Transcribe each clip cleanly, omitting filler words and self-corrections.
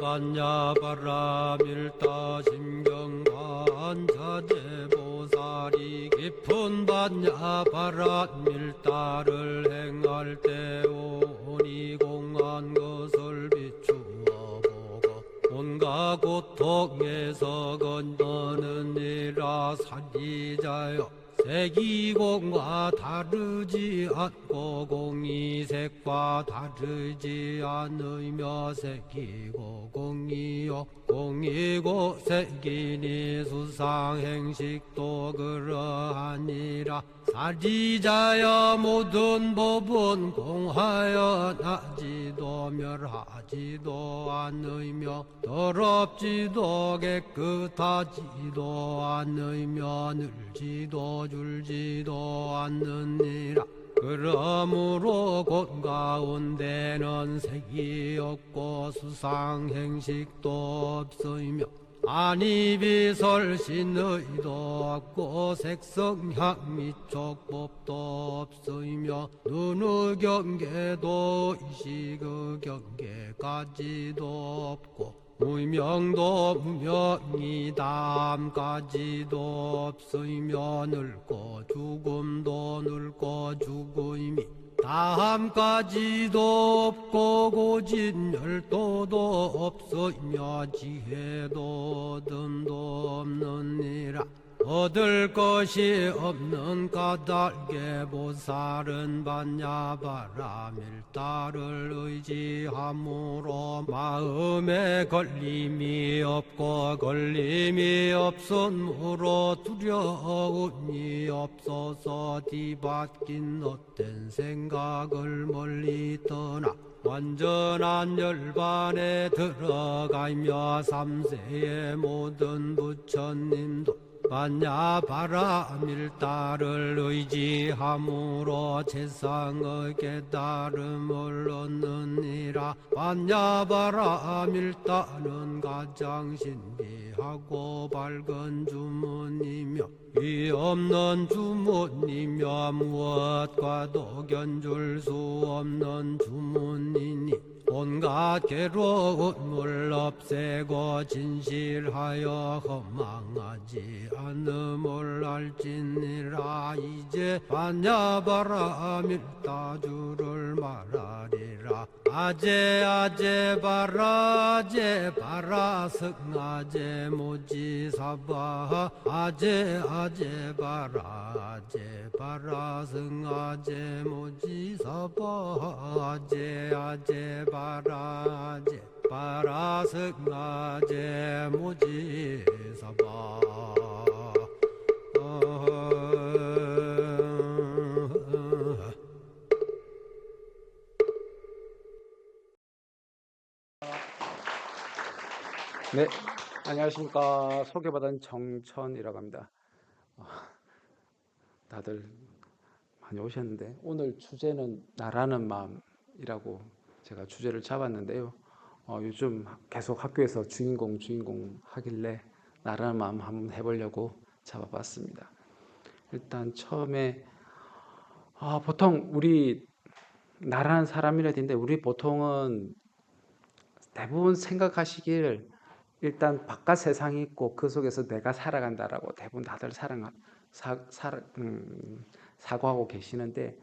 반야바라밀다 심경반자재보살이 깊은 반야바라밀다를 행할 때 오니 공한 것을 비추어 보고 온갖 고통에서 건너느니라. 사리자여, 색이공과 다르지 않고 공이색과 다르지 않으며 색이고 공이요 공이고 색이니 수상행식도 그러하니라. 사리자여, 모든 법은 공하여 나지도 멸하지도 않으며 더럽지도 깨끗하지도 않으며 늘지도 줄지도 않느니라. 그러므로 곧 가운데는 색이 없고 수상행식도 없으며 안이비설신의도 없고 색성향미 촉법도 없으며 눈의 경계도 의식의 경계까지도 없고 무명도 무명이 다함까지도 없으며 늙고 죽음도 늙고 죽음이 다함까지도 없고 고진열도도 없으며 지혜도 얻음도 없느니라. 얻을 것이 없는 까닭에 보살은 반야바라밀다를 의지함으로 마음에 걸림이 없고 걸림이 없으므로 두려움이 없어서 뒤바뀐 헛된 생각을 멀리 떠나 완전한 열반에 들어가며 삼세의 모든 부처님도 반야바라밀다를 의지함으로 세상의 깨달음을 얻느니라. 반야바라밀다는 가장 신비하고 밝은 주문이며 위없는 주문이며 무엇과도 견줄 수 없는 주문이니 온갖 괴로움을 없애고 진실하여 허망하지 않음을 알지니라. 이제 반야바라밀다주를 말하리라. 아제 아제 바라 아제 바라 승아제 모지사바 아제 아제 바라 아제 바라 승아제 모지사바 아제 아제 바라 아제 바라 승아제 모지사바. 네, 안녕하십니까. 소개받은 정천이라고 합니다. 다들 많이 오셨는데 오늘 주제는 나라는 마음이라고 제가 주제를 잡았는데요. 요즘 계속 학교에서 주인공 하길래 나라는 마음 한번 해보려고 잡아봤습니다. 일단 처음에 보통 우리 나라는 사람이라 되는데 우리 보통은 대부분 생각하시길 일단 바깥 세상이 있고 그 속에서 내가 살아간다라고 대부분 다들 사고하고 계시는데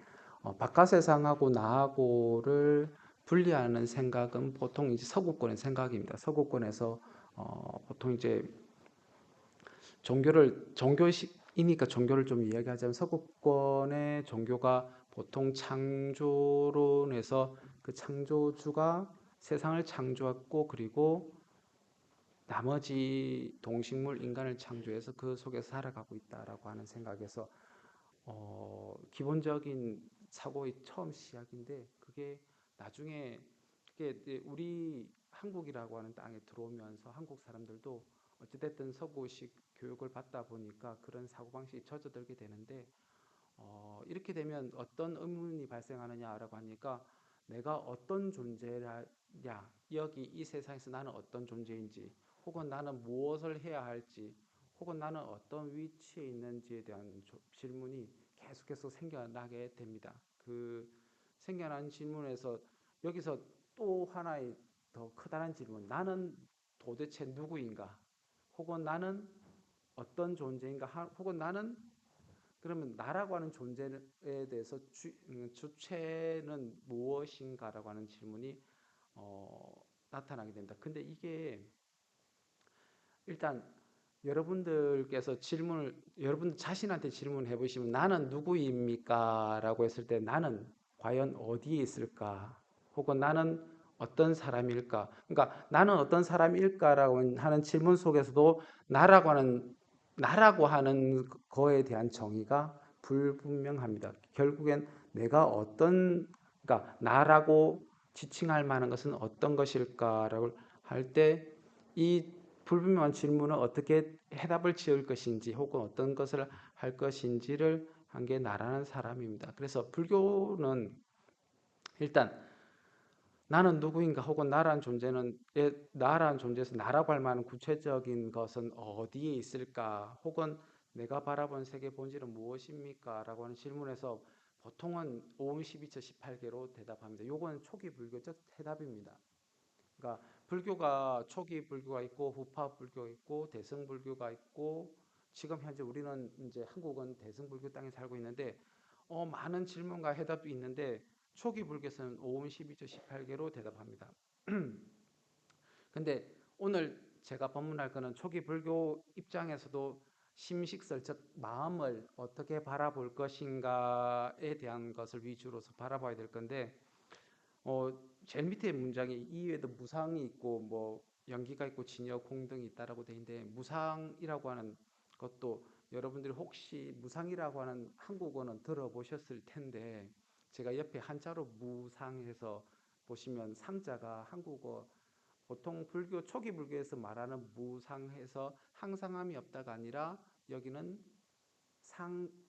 바깥 세상하고 나하고를 분리하는 생각은 보통 이제 서구권의 생각입니다. 서구권에서 보통 이제 종교이니까 종교를 좀 이야기하자면 서구권의 종교가 보통 창조론에서 그 창조주가 세상을 창조했고 그리고 나머지 동식물, 인간을 창조해서 그 속에서 살아가고 있다라고 하는 생각에서 기본적인 사고의 처음 시작인데 그게 나중에 그게 우리 한국이라고 하는 땅에 들어오면서 한국 사람들도 어찌됐든 서구식 교육을 받다 보니까 그런 사고방식이 젖어들게 되는데 이렇게 되면 어떤 의문이 발생하느냐라고 하니까 내가 어떤 존재냐, 여기 이 세상에서 나는 어떤 존재인지 혹은 나는 무엇을 해야 할지 혹은 나는 어떤 위치에 있는지에 대한 질문이 계속해서 생겨나게 됩니다. 그 생겨난 질문에서 여기서 또 하나의 더 크다는 질문. 나는 도대체 누구인가? 혹은 나는 어떤 존재인가? 혹은 나는 그러면 나라고 하는 존재에 대해서 주체는 무엇인가라고 하는 질문이 나타나게 됩니다. 근데 이게 일단 여러분들께서 여러분 자신한테 질문해 보시면 나는 누구입니까? 라고 했을 때 나는 과연 어디에 있을까? 혹은 나는 어떤 사람일까? 그러니까 나는 어떤 사람일까라고 하는 질문 속에서도 나라고 하는 거에 대한 정의가 불분명합니다. 결국엔 내가 그러니까 나라고 지칭할 만한 것은 어떤 것일까라고 할 때 이 불분명한 질문은 어떻게 해답을 지을 것인지 혹은 어떤 것을 할 것인지를 한 게 나라는 사람입니다. 그래서 불교는 일단 나는 누구인가 혹은 나라는 존재에서 나라고 할 만한 구체적인 것은 어디에 있을까 혹은 내가 바라본 세계 본질은 무엇입니까? 라고 하는 질문에서 보통은 오음 12처 18개로 대답합니다. 요건 초기 불교적 해답입니다. 그러니까 불교가 초기 불교가 있고 후파 불교가 있고 대승 불교가 있고 지금 현재 우리는 이제 한국은 대승 불교 땅에 살고 있는데 많은 질문과 해답이 있는데 초기 불교에서는 오음 12조 18개로 대답합니다. 근데 오늘 제가 법문할 거는 초기 불교 입장에서도 심식설 즉 마음을 어떻게 바라볼 것인가에 대한 것을 위주로서 바라봐야 될 건데 제일 밑에 문장에 이외에도 무상이 있고 뭐 연기가 있고 진여 공등이 있다라고 돼 있는데 무상이라고 하는 것도 여러분들이 혹시 무상이라고 하는 한국어는 들어보셨을 텐데 제가 옆에 한자로 무상해서 보시면 상자가 한국어 보통 불교 초기 불교에서 말하는 무상해서 항상함이 없다가 아니라 여기는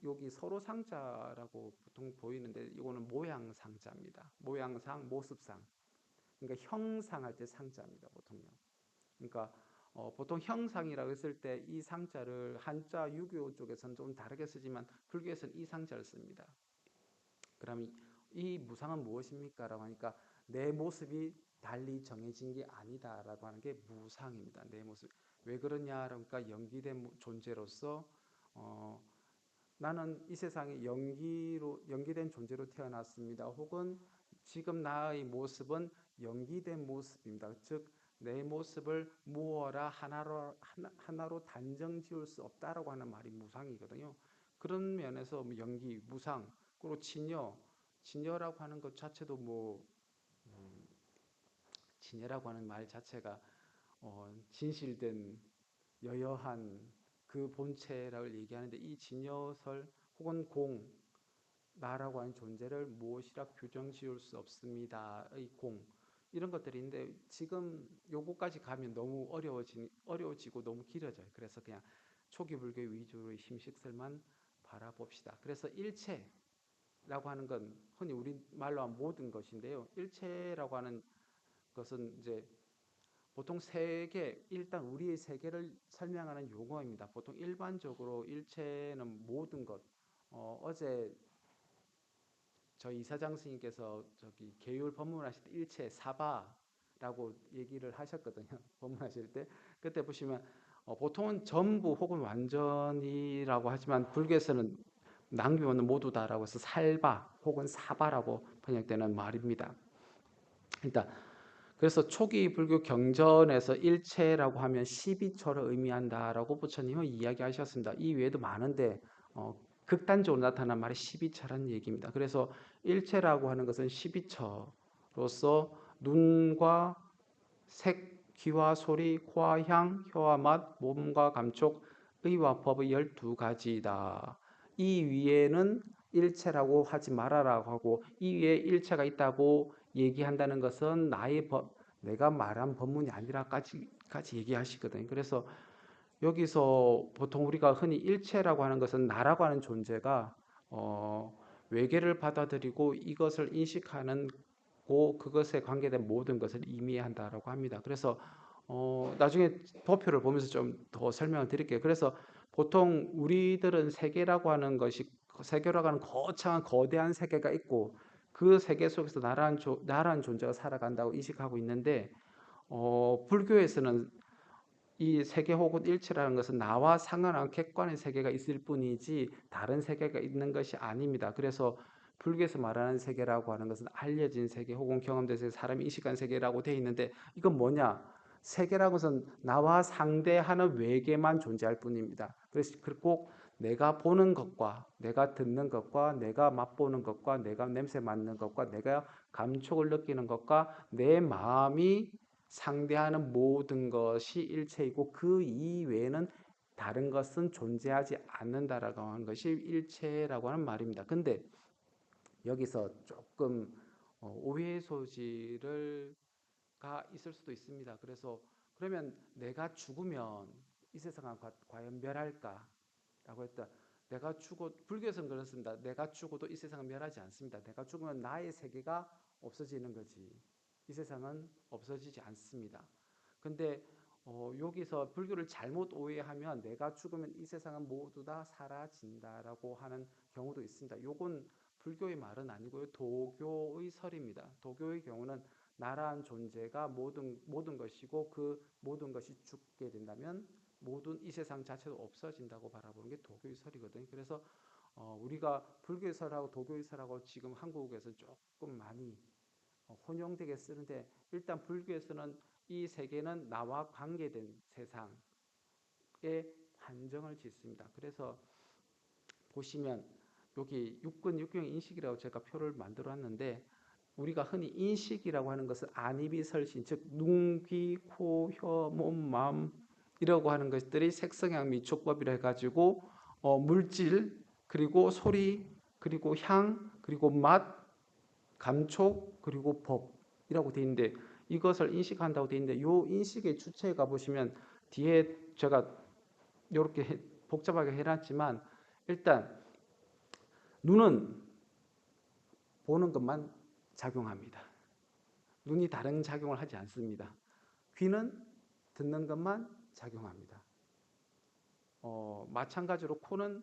여기 서로 상자라고 보통 보이는데 이거는 모양 상자입니다. 모양상, 모습상. 그러니까 형상할 때 상자입니다. 보통요. 그러니까 보통 형상이라고 했을 때 이 상자를 한자 유교 쪽에서는 좀 다르게 쓰지만 불교에서는 이 상자를 씁니다. 그럼 이 무상은 무엇입니까? 라고 하니까 내 모습이 달리 정해진 게 아니다라고 하는 게 무상입니다. 내 모습. 왜 그러냐? 그러니까 연기된 존재로서 나는 이 세상에 연기된 존재로 태어났습니다. 혹은 지금 나의 모습은 연기된 모습입니다. 즉, 내 모습을 무어라 하나로 단정 지을 수 없다라고 하는 말이 무상이거든요. 그런 면에서 연기, 무상, 그리고 진여라고 하는 것 자체도 진여라고 하는 말 자체가 진실된 여여한 그 본체를 얘기하는데 이 진여설 혹은 나라고 하는 존재를 무엇이라 규정 지을 수 없습니다. 이 이런 것들이 있는데 지금 요거까지 가면 너무 어려워지고 너무 길어져요. 그래서 그냥 초기 불교 위주의 심식설만 바라봅시다. 그래서 일체라고 하는 건 흔히 우리 말로 하면 모든 것인데요. 일체라고 하는 것은 이제 보통 일단 우리의 세계를 설명하는 용어입니다. 보통 일반적으로 일체는 모든 것. 어제 저희 이사장 스님께서 저기 계율 법문하실 때 일체 사바라고 얘기를 하셨거든요. 법문하실 때 그때 보시면 보통은 전부 혹은 완전이라고 하지만 불교에서는 낭비없는 모두다라고 해서 살바 혹은 사바라고 번역되는 말입니다. 일단 그래서 초기 불교 경전에서 일체라고 하면 12처를 의미한다라고 부처님은 이야기하셨습니다. 이 외에도 많은데 극단적으로 나타난 말이 12처라는 얘기입니다. 그래서 일체라고 하는 것은 12처로서 눈과 색, 귀와 소리, 코와 향, 혀와 맛, 몸과 감촉, 의와 법의 12가지이다. 이 위에는 일체라고 하지 말아라고 하고 이 위에 일체가 있다고 얘기한다는 것은 내가 말한 법문이 아니라까지 얘기하시거든요. 그래서 여기서 보통 우리가 흔히 일체라고 하는 것은 나라고 하는 존재가 외계를 받아들이고 이것을 인식하는 그것에 관계된 모든 것을 의미한다라고 합니다. 그래서 나중에 도표를 보면서 좀 더 설명을 드릴게요. 그래서 보통 우리들은 세계라고 하는 거창한 거대한 세계가 있고 그 세계 속에서 나라는 존재가 살아간다고 인식하고 있는데 불교에서는 이 세계 혹은 일체라는 것은 나와 상관한 객관의 세계가 있을 뿐이지 다른 세계가 있는 것이 아닙니다. 그래서 불교에서 말하는 세계라고 하는 것은 알려진 세계 혹은 경험된 세계, 사람이 인식한 세계라고 되어 있는데 이건 뭐냐? 세계라고 것은 나와 상대하는 외계만 존재할 뿐입니다. 그래서 꼭 내가 보는 것과 내가 듣는 것과 내가 맛보는 것과 내가 냄새 맡는 것과 내가 감촉을 느끼는 것과 내 마음이 상대하는 모든 것이 일체이고 그 이외에는 다른 것은 존재하지 않는다라고 하는 것이 일체라고 하는 말입니다. 근데 여기서 조금 오해의 소지가 있을 수도 있습니다. 그래서 그러면 내가 죽으면 이 세상은 과연 멸할까? 라고 했다. 내가 죽어 불교에서는 그렇습니다. 내가 죽어도 이 세상은 멸하지 않습니다. 내가 죽으면 나의 세계가 없어지는 거지. 이 세상은 없어지지 않습니다. 근데 여기서 불교를 잘못 오해하면 내가 죽으면 이 세상은 모두 다 사라진다라고 하는 경우도 있습니다. 요건 불교의 말은 아니고요. 도교의 설입니다. 도교의 경우는 나라한 존재가 모든 것이고 그 모든 것이 죽게 된다면 모든 이 세상 자체도 없어진다고 바라보는 게 도교의 설이거든요. 그래서 우리가 불교의 설하고 도교의 설하고 지금 한국에서 조금 많이 혼용되게 쓰는데 일단 불교에서는 이 세계는 나와 관계된 세상에 한정을 짓습니다. 그래서 보시면 여기 육군 육경 인식이라고 제가 표를 만들어 놨는데 우리가 흔히 인식이라고 하는 것은 안이비설신 즉 눈, 귀, 코, 혀, 몸, 마음 이라고 하는 것들이 색성향 미촉법이라 해가지고 물질 그리고 소리 그리고 향 그리고 맛 감촉 그리고 법이라고 되어 있는데 이것을 인식한다고 되어 있는데 이 인식의 주체에 가보시면 뒤에 제가 이렇게 복잡하게 해놨지만 일단 눈은 보는 것만 작용합니다. 눈이 다른 작용을 하지 않습니다. 귀는 듣는 것만 작용합니다. 마찬가지로 코는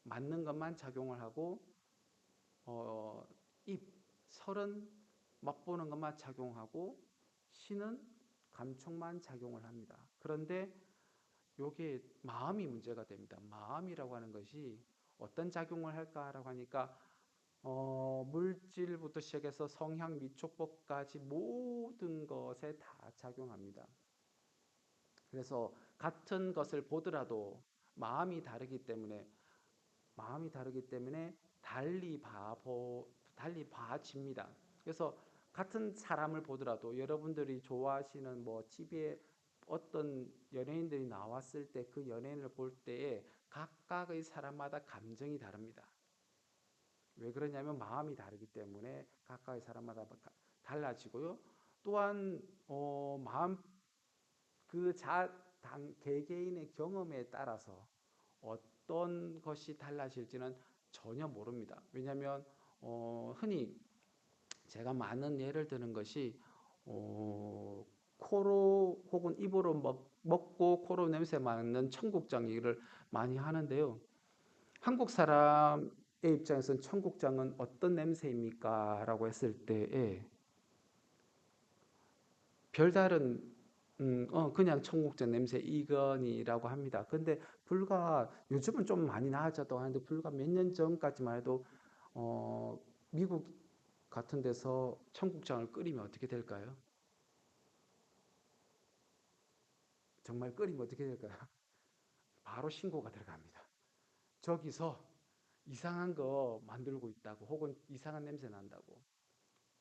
맞는 것만 작용을 하고 입, 설은 맛보는 것만 작용하고 신은 감촉만 작용을 합니다. 그런데 이게 마음이 문제가 됩니다. 마음이라고 하는 것이 어떤 작용을 할까라고 하니까 물질부터 시작해서 성향, 미촉법까지 모든 것에 다 작용합니다. 그래서 같은 것을 보더라도 마음이 다르기 때문에 달리 봐집니다. 그래서 같은 사람을 보더라도 여러분들이 좋아하시는 뭐 TV에 어떤 연예인들이 나왔을 때 그 연예인을 볼 때에 각각의 사람마다 감정이 다릅니다. 왜 그러냐면 마음이 다르기 때문에 각각의 사람마다 달라지고요. 또한 마음 개개인의 경험에 따라서 어떤 것이 달라질지는 전혀 모릅니다. 왜냐하면 흔히 제가 많은 예를 드는 것이 코로 혹은 입으로 먹고 코로 냄새 맡는 청국장 얘기를 많이 하는데요. 한국 사람의 입장에서는 청국장은 어떤 냄새입니까? 라고 했을 때에 별다른 그냥 청국장 냄새 이건이라고 합니다. 근데 요즘은 좀 많이 나아졌다고 하는데 불과 몇 년 전까지만 해도 미국 같은 데서 청국장을 끓이면 어떻게 될까요? 정말 끓이면 어떻게 될까요? 바로 신고가 들어갑니다. 저기서 이상한 거 만들고 있다고 혹은 이상한 냄새 난다고.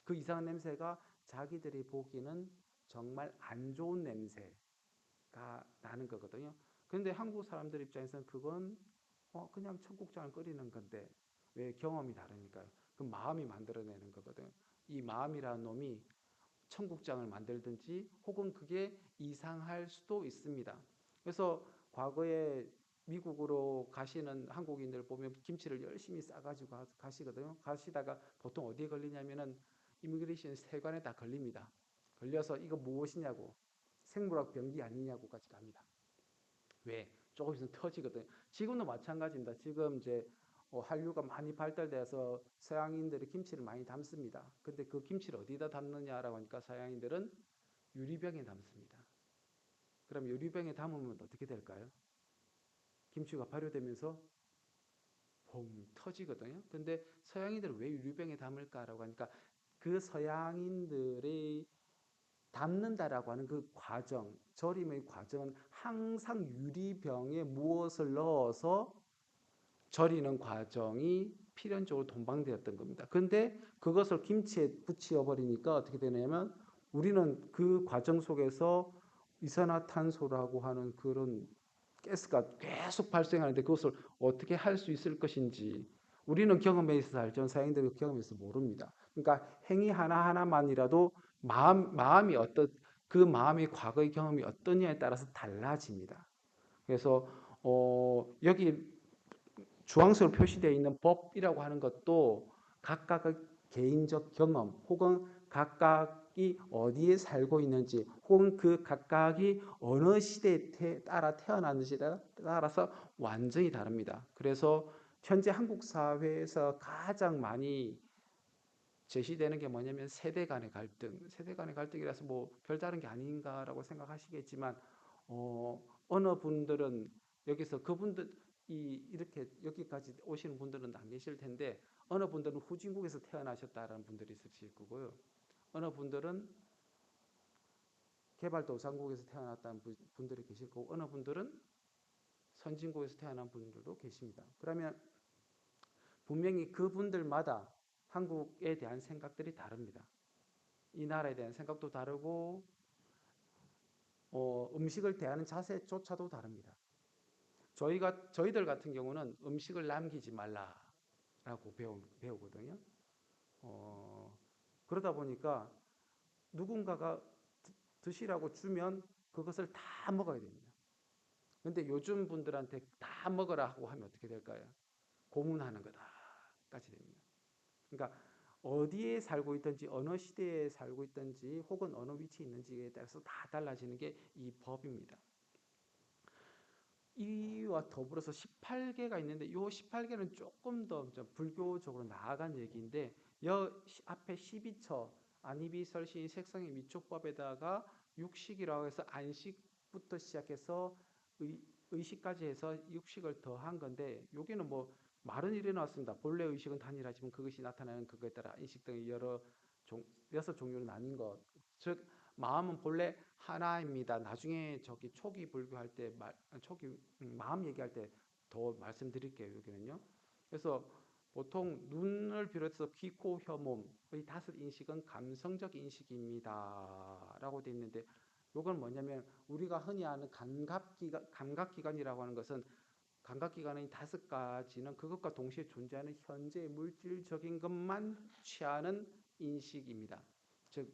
그 이상한 냄새가 자기들이 보기에는 정말 안 좋은 냄새가 나는 거거든요. 그런데 한국 사람들 입장에서는 그건 그냥 청국장을 끓이는 건데 왜 경험이 다르니까요. 그 마음이 만들어내는 거거든요. 이 마음이라는 놈이 청국장을 만들든지 혹은 그게 이상할 수도 있습니다. 그래서 과거에 미국으로 가시는 한국인들 보면 김치를 열심히 싸가지고 가시거든요. 가시다가 보통 어디에 걸리냐면은 이미그레이션 세관에 다 걸립니다. 걸려서 이거 무엇이냐고 생물학 병기 아니냐고까지 갑니다. 왜? 조금 있으면 터지거든요. 지금도 마찬가지입니다. 지금 이제 한류가 많이 발달돼서 서양인들이 김치를 많이 담습니다. 근데 그 김치를 어디다 담느냐라고 하니까 서양인들은 유리병에 담습니다. 그럼 유리병에 담으면 어떻게 될까요? 김치가 발효되면서 봉 터지거든요. 근데 서양인들은 왜 유리병에 담을까라고 하니까 그 서양인들의 담는다라고 하는 그 과정, 절임의 과정은 항상 유리병에 무엇을 넣어서 절이는 과정이 필연적으로 동반되었던 겁니다. 근데 그것을 김치에 붙여 버리니까 어떻게 되냐면 우리는 그 과정 속에서 이산화탄소라고 하는 그런 가스가 계속 발생하는데 그것을 어떻게 할 수 있을 것인지 우리는 경험에 있어서 알지만 서양인들은 경험에서 모릅니다. 그러니까 행위 하나하나만이라도 마음이 그 마음의 과거의 경험이 어떠냐에 따라서 달라집니다. 그래서 여기 주황색으로 표시되어 있는 법이라고 하는 것도 각각의 개인적 경험 혹은 각각이 어디에 살고 있는지 혹은 그 각각이 어느 시대에 따라 태어났는지에 따라서 완전히 다릅니다. 그래서 현재 한국 사회에서 가장 많이 제시되는 게 뭐냐면 세대 간의 갈등. 세대 간의 갈등이라서 뭐 별다른 게 아닌가라고 생각하시겠지만 어느 분들은 여기서 그분들 이렇게 여기까지 오시는 분들은 안 계실 텐데 어느 분들은 후진국에서 태어나셨다라는 분들이 있으실 거고요. 어느 분들은 개발도상국에서 태어났다는 분들이 계실 거고 어느 분들은 선진국에서 태어난 분들도 계십니다. 그러면 분명히 그분들마다 한국에 대한 생각들이 다릅니다. 이 나라에 대한 생각도 다르고 음식을 대하는 자세조차도 다릅니다. 저희들 같은 경우는 음식을 남기지 말라라고 배우거든요. 그러다 보니까 누군가가 드시라고 주면 그것을 다 먹어야 됩니다. 근데 요즘 분들한테 다 먹으라 하고 하면 어떻게 될까요? 고문하는 거다까지 됩니다. 그러니까 어디에 살고 있든지 어느 시대에 살고 있든지 혹은 어느 위치에 있는지에 따라서 다 달라지는 게 이 법입니다. 이와 더불어서 18개가 있는데 이 18개는 조금 더 불교적으로 나아간 얘기인데 앞에 12처 안이비 설신 색성의 미촉법에다가 육식이라고 해서 안식부터 시작해서 의식까지 해서 육식을 더한 건데 여기는 뭐 말은 이래 나왔습니다. 본래 의식은 단일하지만 그것이 나타나는 그거에 따라 인식 등의 여섯 종류로 나뉜 것. 즉 마음은 본래 하나입니다. 나중에 저기 초기 불교할 때 초기 마음 얘기할 때 더 말씀드릴게요. 여기는요. 그래서 보통 눈을 비롯해서 귀, 코, 혀, 몸의 다섯 인식은 감성적 인식입니다라고 되어 있는데 이건 뭐냐면 우리가 흔히 아는 감각기관이라고 하는 것은 감각기관의 다섯 가지는 그것과 동시에 존재하는 현재 물질적인 것만 취하는 인식입니다. 즉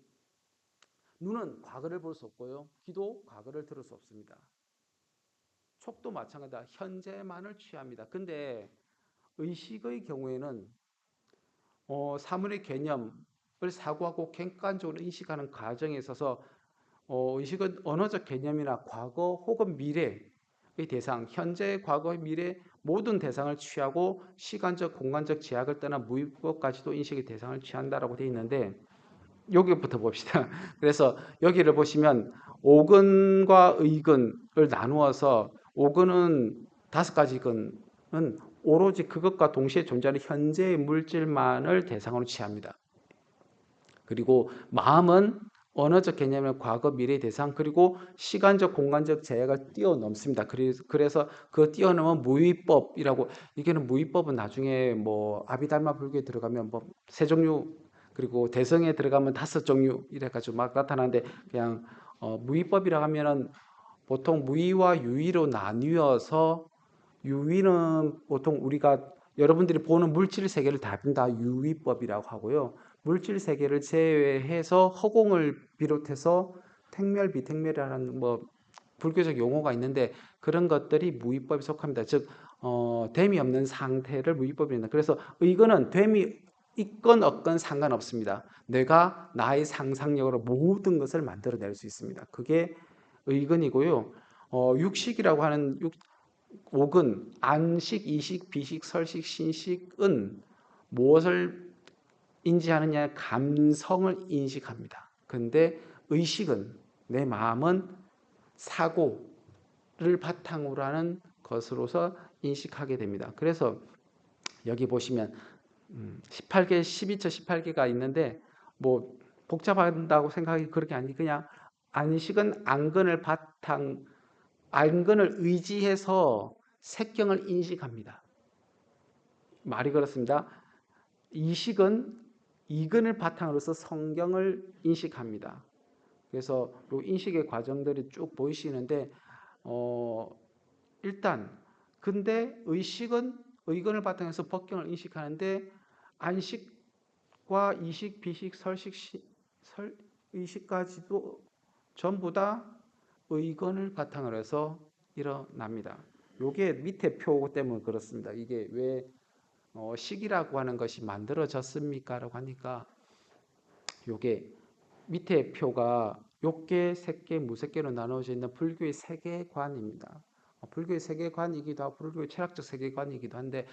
눈은 과거를 볼 수 없고요. 귀도 과거를 들을 수 없습니다. 촉도 마찬가지다. 현재만을 취합니다. 근데 의식의 경우에는 사물의 개념을 사고하고 객관적으로 인식하는 과정에 있어서 의식은 언어적 개념이나 과거 혹은 미래의 대상, 현재, 과거, 미래 모든 대상을 취하고 시간적, 공간적 제약을 떠나 무의법까지도 인식의 대상을 취한다라고 되어 있는데 여기부터 봅시다. 그래서 여기를 보시면 오근과 의근을 나누어서 오근은 다섯 가지 근은 오로지 그것과 동시에 존재하는 현재의 물질만을 대상으로 취합니다. 그리고 마음은 언어적 개념의 과거, 미래 대상 그리고 시간적, 공간적 제약을 뛰어넘습니다. 그래서 그 뛰어넘은 무위법이라고 이게는 무위법은 나중에 뭐 아비달마 불교에 들어가면 뭐 세 종류 그리고 대성에 들어가면 다섯 종류 이래가지고 막 나타나는데 그냥 무위법이라고 하면은 보통 무위와 유위로 나뉘어서 유위는 보통 우리가 여러분들이 보는 물질 세계를 다룬 다 유위법이라고 하고요. 물질 세계를 제외해서 허공을 비롯해서 택멸, 비택멸이라는 뭐 불교적 용어가 있는데 그런 것들이 무위법에 속합니다. 즉 됨이 없는 상태를 무위법이란다. 그래서 의거는 됨이 있건 없건 상관없습니다. 내가 나의 상상력으로 모든 것을 만들어낼 수 있습니다. 그게 의근이고요. 육식이라고 하는 옥은 안식, 이식, 비식, 설식, 신식은 무엇을 인지하느냐 감성을 인식합니다. 그런데 의식은 내 마음은 사고를 바탕으로 하는 것으로서 인식하게 됩니다. 그래서 여기 보시면 18개, 12처 18개가 있는데 뭐 복잡하다고 생각이 그렇게 아니 그냥 안식은 안근을 의지해서 색경을 인식합니다. 말이 그렇습니다. 이식은 이근을 바탕으로서 성경을 인식합니다. 그래서 이 인식의 과정들이 쭉 보이시는데 일단 근데 의식은 의근을 바탕해서 법경을 인식하는데 안식과 이식, 비식, 의식까지도 전부 다 의근을 바탕으로 해서 일어납니다. 요게 밑에 표 때문에 그렇습니다. 이게 왜 식이라고 하는 것이 만들어졌습니까? 라고 하니까 요게 밑에 표가 욕계, 색계, 무색계로 나누어져 있는 불교의 세계관입니다. 불교의 세계관이기도 하고 불교의 철학적 세계관이기도 한데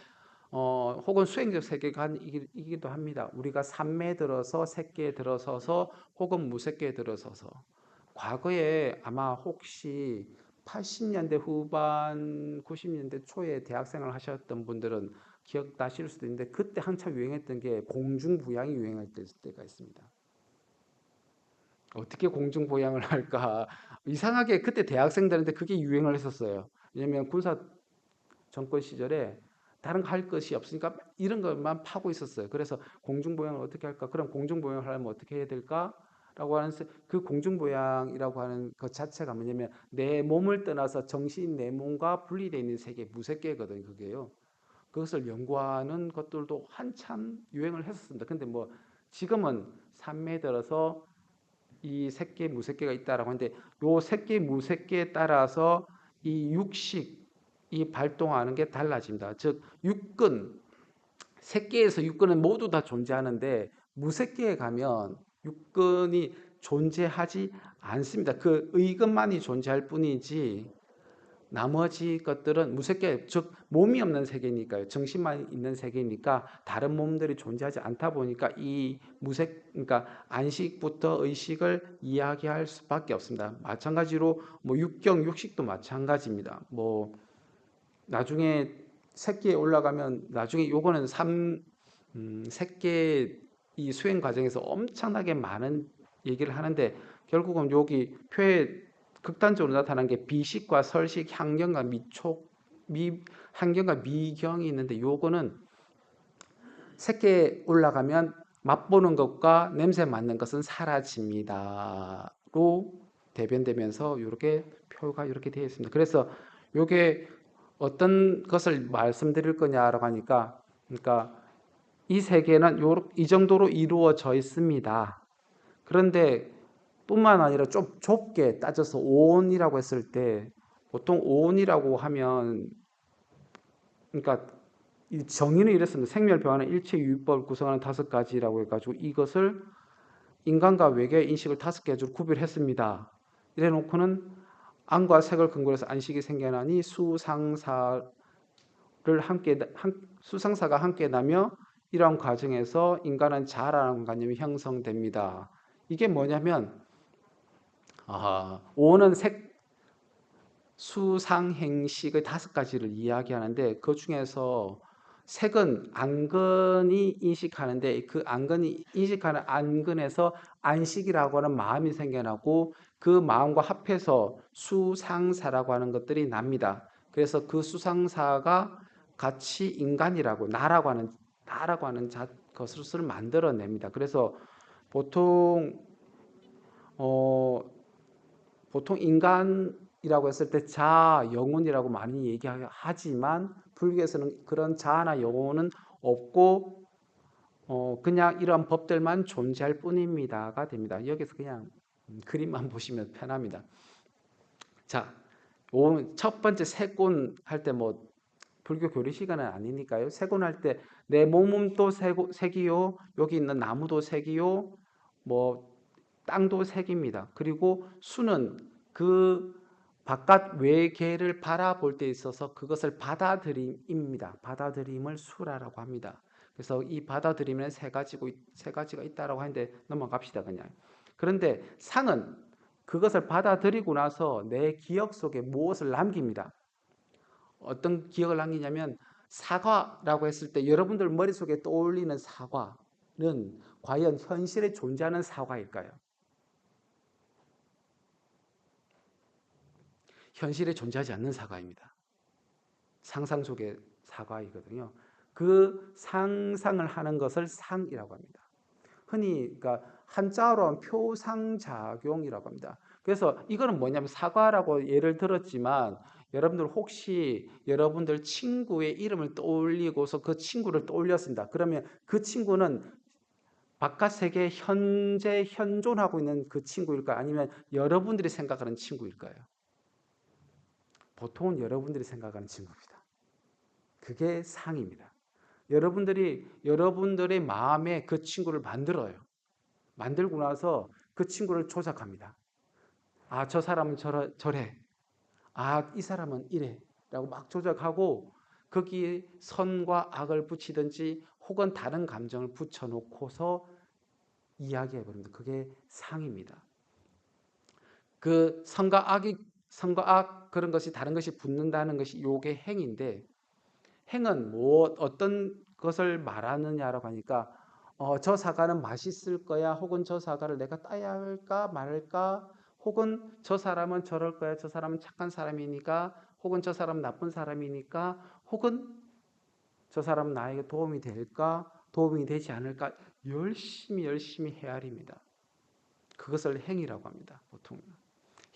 혹은 수행적 세계관이기도 합니다. 우리가 삼매에 들어서 색계에 들어서서 혹은 무색계에 들어서서 과거에 아마 혹시 80년대 후반 90년대 초에 대학생을 하셨던 분들은 기억나실 수도 있는데 그때 한참 유행했던 게 공중부양이 유행했을 때가 있습니다. 어떻게 공중부양을 할까? 이상하게 그때 대학생들한테 그게 유행을 했었어요. 왜냐하면 군사 정권 시절에 다른 거 할 것이 없으니까 이런 것만 파고 있었어요. 그래서 공중부양을 어떻게 할까? 그럼 공중부양을 하려면 어떻게 해야 될까? 라고 하는 그 공중부양이라고 하는 것 자체가 뭐냐면 내 몸을 떠나서 정신 내 몸과 분리되어 있는 세계 무색계거든요. 그게요. 그것을 연구하는 것들도 한참 유행을 했었습니다. 근데 뭐 지금은 산매에 들어서 이 색계 무색계가 있다라고 하는데 요 색계 무색계에 따라서 이 육식이 발동하는 게 달라집니다. 즉 육근 색계에서 육근은 모두 다 존재하는데 무색계에 가면 육근이 존재하지 않습니다. 그 의근만이 존재할 뿐이지 나머지 것들은 무색계, 즉 몸이 없는 세계니까요. 정신만 있는 세계니까 다른 몸들이 존재하지 않다 보니까 이 그러니까 안식부터 의식을 이야기할 수밖에 없습니다. 마찬가지로 뭐 육경, 육식도 마찬가지입니다. 뭐 나중에 새끼에 올라가면 나중에 요거는 새끼 이 수행 과정에서 엄청나게 많은 얘기를 하는데 결국은 여기 표에 극단적으로 나타난 게 비식과 설식, 향경과 향경과 미경이 있는데 요거는 새끼에 올라가면 맛보는 것과 냄새 맡는 것은 사라집니다로 대변되면서 이렇게 표가 이렇게 되어 있습니다. 그래서 요게 어떤 것을 말씀드릴 거냐라고 하니까 그러니까 이 세계는 이 정도로 이루어져 있습니다. 그런데 뿐만 아니라 좀 좁게 따져서 오온이라고 했을 때 보통 오온이라고 하면 그러니까 이 정의는 이랬습니다. 생멸변화는 일체 유익법을 구성하는 5가지라고 해가지고 이것을 인간과 외계의 인식을 5가지로 구별했습니다. 이래 놓고는 안과 색을 근거로 해서 안식이 생겨나니 수상사가 함께 나며 이러한 과정에서 인간은 자아라는 관념이 형성됩니다. 이게 뭐냐면 오는 수상행식의 5가지를 이야기하는데 그 중에서 색은 안근이 인식하는데 그 안근이 인식하는 안근에서 안식이라고 하는 마음이 생겨나고 그 마음과 합해서 수상사라고 하는 것들이 납니다. 그래서 그 수상사가 같이 인간이라고 나라고 하는 것을 만들어냅니다. 그래서 보통 인간이라고 했을 때 자아, 영혼이라고 많이 얘기하지만 불교에서는 그런 자아나 영혼은 없고 그냥 이런 법들만 존재할 뿐입니다가 됩니다. 여기서 그냥 그림만 보시면 편합니다. 자, 첫 번째 세곤 할 때 뭐 불교 교리 시간은 아니니까요. 세곤 할 때 내 몸도 색이요, 여기 있는 나무도 색이요, 뭐 땅도 색입니다. 그리고 수는 그 바깥 외계를 바라볼 때 있어서 그것을 받아들임입니다. 받아들임을 수라라고 합니다. 그래서 이 받아들임에는 세 가지가 있다라고 하는데 넘어갑시다 그냥. 그런데 상은 그것을 받아들이고 나서 내 기억 속에 무엇을 남깁니다. 어떤 기억을 남기냐면 사과라고 했을 때 여러분들 머릿속에 떠올리는 사과는 과연 현실에 존재하는 사과일까요? 현실에 존재하지 않는 사과입니다. 상상 속의 사과이거든요. 그 상상을 하는 것을 상이라고 합니다. 흔히 그러니까 한자어로 하면 표상작용이라고 합니다. 그래서 이거는 뭐냐면 사과라고 예를 들었지만 여러분들 혹시 여러분들 친구의 이름을 떠올리고서 그 친구를 떠올렸습니다. 그러면 그 친구는 바깥 세계에 현재 현존하고 있는 그 친구일까요? 아니면 여러분들이 생각하는 친구일까요? 보통은 여러분들이 생각하는 친구입니다. 그게 상입니다. 여러분들이 여러분들의 마음에 그 친구를 만들어요. 만들고 나서 그 친구를 조작합니다. 아, 저 사람은 저래. 아, 이 사람은 이래. 라고 막 조작하고 거기에 선과 악을 붙이든지 혹은 다른 감정을 붙여놓고서 이야기해버립니다. 그게 상입니다. 그 선과 악 그런 것이 다른 것이 붙는다는 것이 요게 행인데 행은 어떤 것을 말하느냐라고 하니까 저 사과는 맛있을 거야 혹은 저 사과를 내가 따야 할까 말할까 혹은 저 사람은 저럴 거야 저 사람은 착한 사람이니까 혹은 저 사람은 나쁜 사람이니까 혹은 저 사람은 나에게 도움이 될까 도움이 되지 않을까 열심히 헤아립니다. 그것을 행위라고 합니다. 보통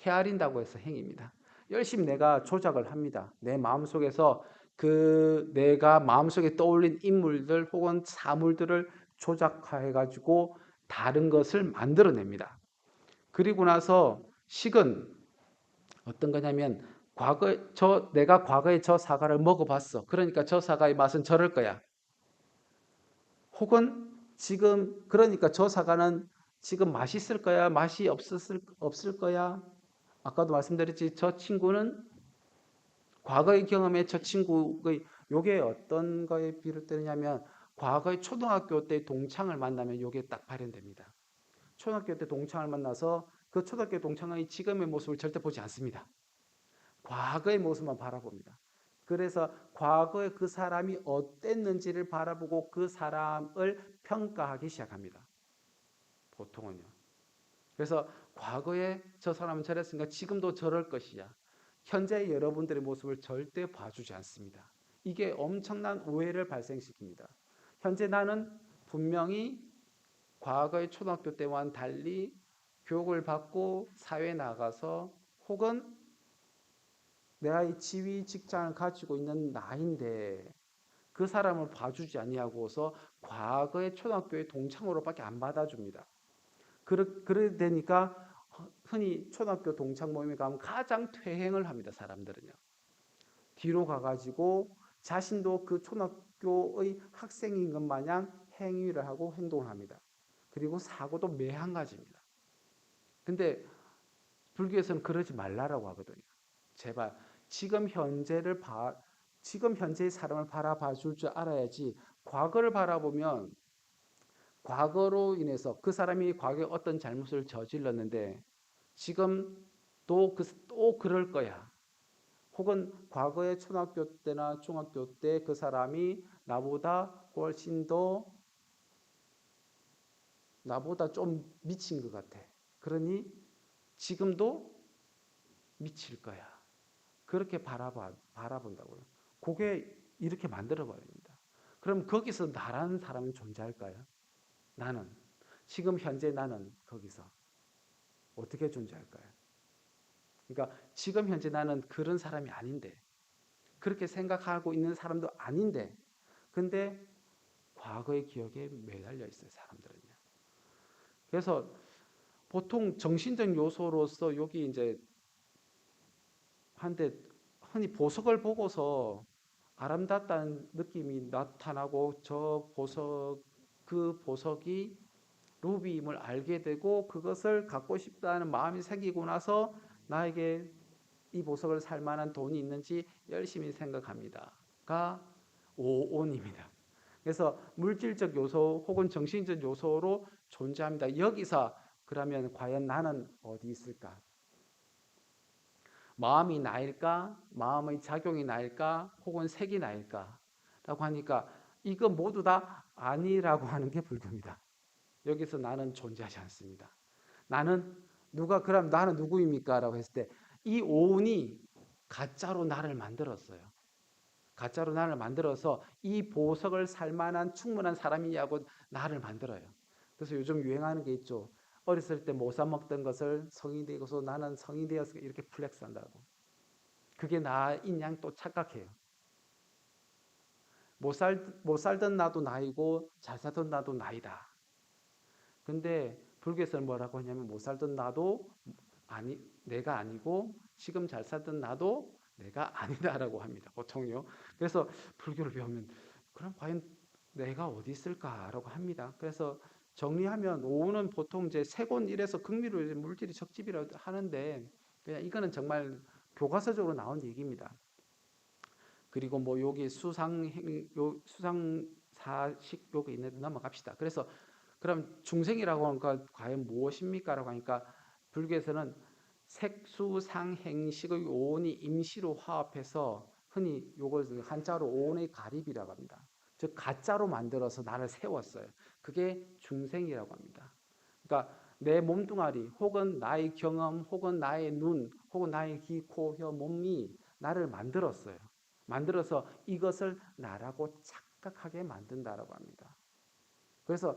헤아린다고 해서 행위입니다. 열심히 내가 조작을 합니다. 내 마음속에서 그 내가 마음속에 떠올린 인물들 혹은 사물들을 조작해 가지고 다른 것을 만들어냅니다. 그리고 나서 식은 어떤 거냐면 내가 과거에 저 사과를 먹어봤어. 그러니까 저 사과의 맛은 저럴 거야. 혹은 지금 그러니까 저 사과는 지금 맛있을 거야, 맛이 없을 거야. 아까도 말씀드렸지 저 친구는 과거의 경험에 저 친구의 요게 어떤 거에 비롯되느냐면 과거의 초등학교 때 동창을 만나면 요게 딱 발현됩니다. 초등학교 때 동창을 만나서 그 초등학교 동창의 지금의 모습을 절대 보지 않습니다. 과거의 모습만 바라봅니다. 그래서 과거에 그 사람이 어땠는지를 바라보고 그 사람을 평가하기 시작합니다. 보통은요. 그래서 과거에 저 사람은 저랬으니까 지금도 저럴 것이야. 현재 여러분들의 모습을 절대 봐주지 않습니다. 이게 엄청난 오해를 발생시킵니다. 현재 나는 분명히 과거의 초등학교 때와는 달리 교육을 받고 사회에 나가서 혹은 내가 이 지위 직장을 가지고 있는 나인데 그 사람을 봐주지 아니하고서 과거의 초등학교의 동창으로밖에 안 받아줍니다. 그래 되니까 흔히 초등학교 동창 모임에 가면 가장 퇴행을 합니다. 사람들은요. 뒤로 가가지고 자신도 그 초등학교의 학생인 것 마냥 행위를 하고 행동을 합니다. 그리고 사고도 매한 가지입니다. 근데 불교에서는 그러지 말라라고 하거든요. 제발 지금 현재의 사람을 바라봐 줄 줄 알아야지 과거를 바라보면 과거로 인해서 그 사람이 과거에 어떤 잘못을 저질렀는데 지금 또 그럴 거야. 혹은 과거에 초등학교 때나 중학교 때 그 사람이 나보다 좀 미친 것 같아. 그러니 지금도 미칠 거야. 그렇게 바라본다고요. 그게 이렇게 만들어 버립니다. 그럼 거기서 나라는 사람은 존재할까요? 나는 지금 현재 나는 거기서 어떻게 존재할까요? 그러니까 지금 현재 나는 그런 사람이 아닌데 그렇게 생각하고 있는 사람도 아닌데 근데 과거의 기억에 매달려 있어요. 사람들은요. 그래서 보통 정신적 요소로서 여기 이제 한데 흔히 보석을 보고서 아름답다는 느낌이 나타나고 그 보석이 루비임을 알게 되고 그것을 갖고 싶다는 마음이 생기고 나서 나에게 이 보석을 살 만한 돈이 있는지 열심히 생각합니다.가 오온입니다. 그래서 물질적 요소 혹은 정신적 요소로 존재합니다. 여기서 그러면 과연 나는 어디 있을까? 마음이 나일까? 마음의 작용이 나일까? 혹은 색이 나일까? 라고 하니까 이거 모두 다 아니라고 하는 게 불교입니다. 여기서 나는 존재하지 않습니다. 그럼 나는 누구입니까? 라고 했을 때 이 오운이 가짜로 나를 만들었어요. 가짜로 나를 만들어서 이 보석을 살 만한 충분한 사람이냐고 나를 만들어요. 그래서 요즘 유행하는 게 있죠. 어렸을 때 못 사 먹던 것을 성인이 되고서 나는 성인이 되어서 이렇게 플렉스 한다고. 그게 나인 양 또 착각해요. 못 살던 나도 나이고 잘 살던 나도 나이다. 근데 불교에서는 뭐라고 하냐면 못 살던 나도 내가 아니고 지금 잘 살던 나도 내가 아니다라고 합니다. 보통요. 그래서 불교를 배우면 그럼 과연 내가 어디 있을까라고 합니다. 그래서 정리하면 오는 보통 이제 세곤 일에서 극미로 물질이 적집이라 하는데 그냥 이거는 정말 교과서적으로 나온 얘기입니다. 그리고 뭐 여기 수상사식 요게 있는데 넘어갑시다. 그래서 그럼 중생이라고 하니까 과연 무엇입니까라고 하니까 불교에서는 색수상행식의 오온이 임시로 화합해서 흔히 요걸 한자로 오온의 가립이라고 합니다. 즉 가짜로 만들어서 나를 세웠어요. 그게 중생이라고 합니다. 그러니까 내 몸뚱아리 혹은 나의 경험 혹은 나의 눈 혹은 나의 귀, 코, 혀, 몸이 나를 만들었어요. 만들어서 이것을 나라고 착각하게 만든다라고 합니다. 그래서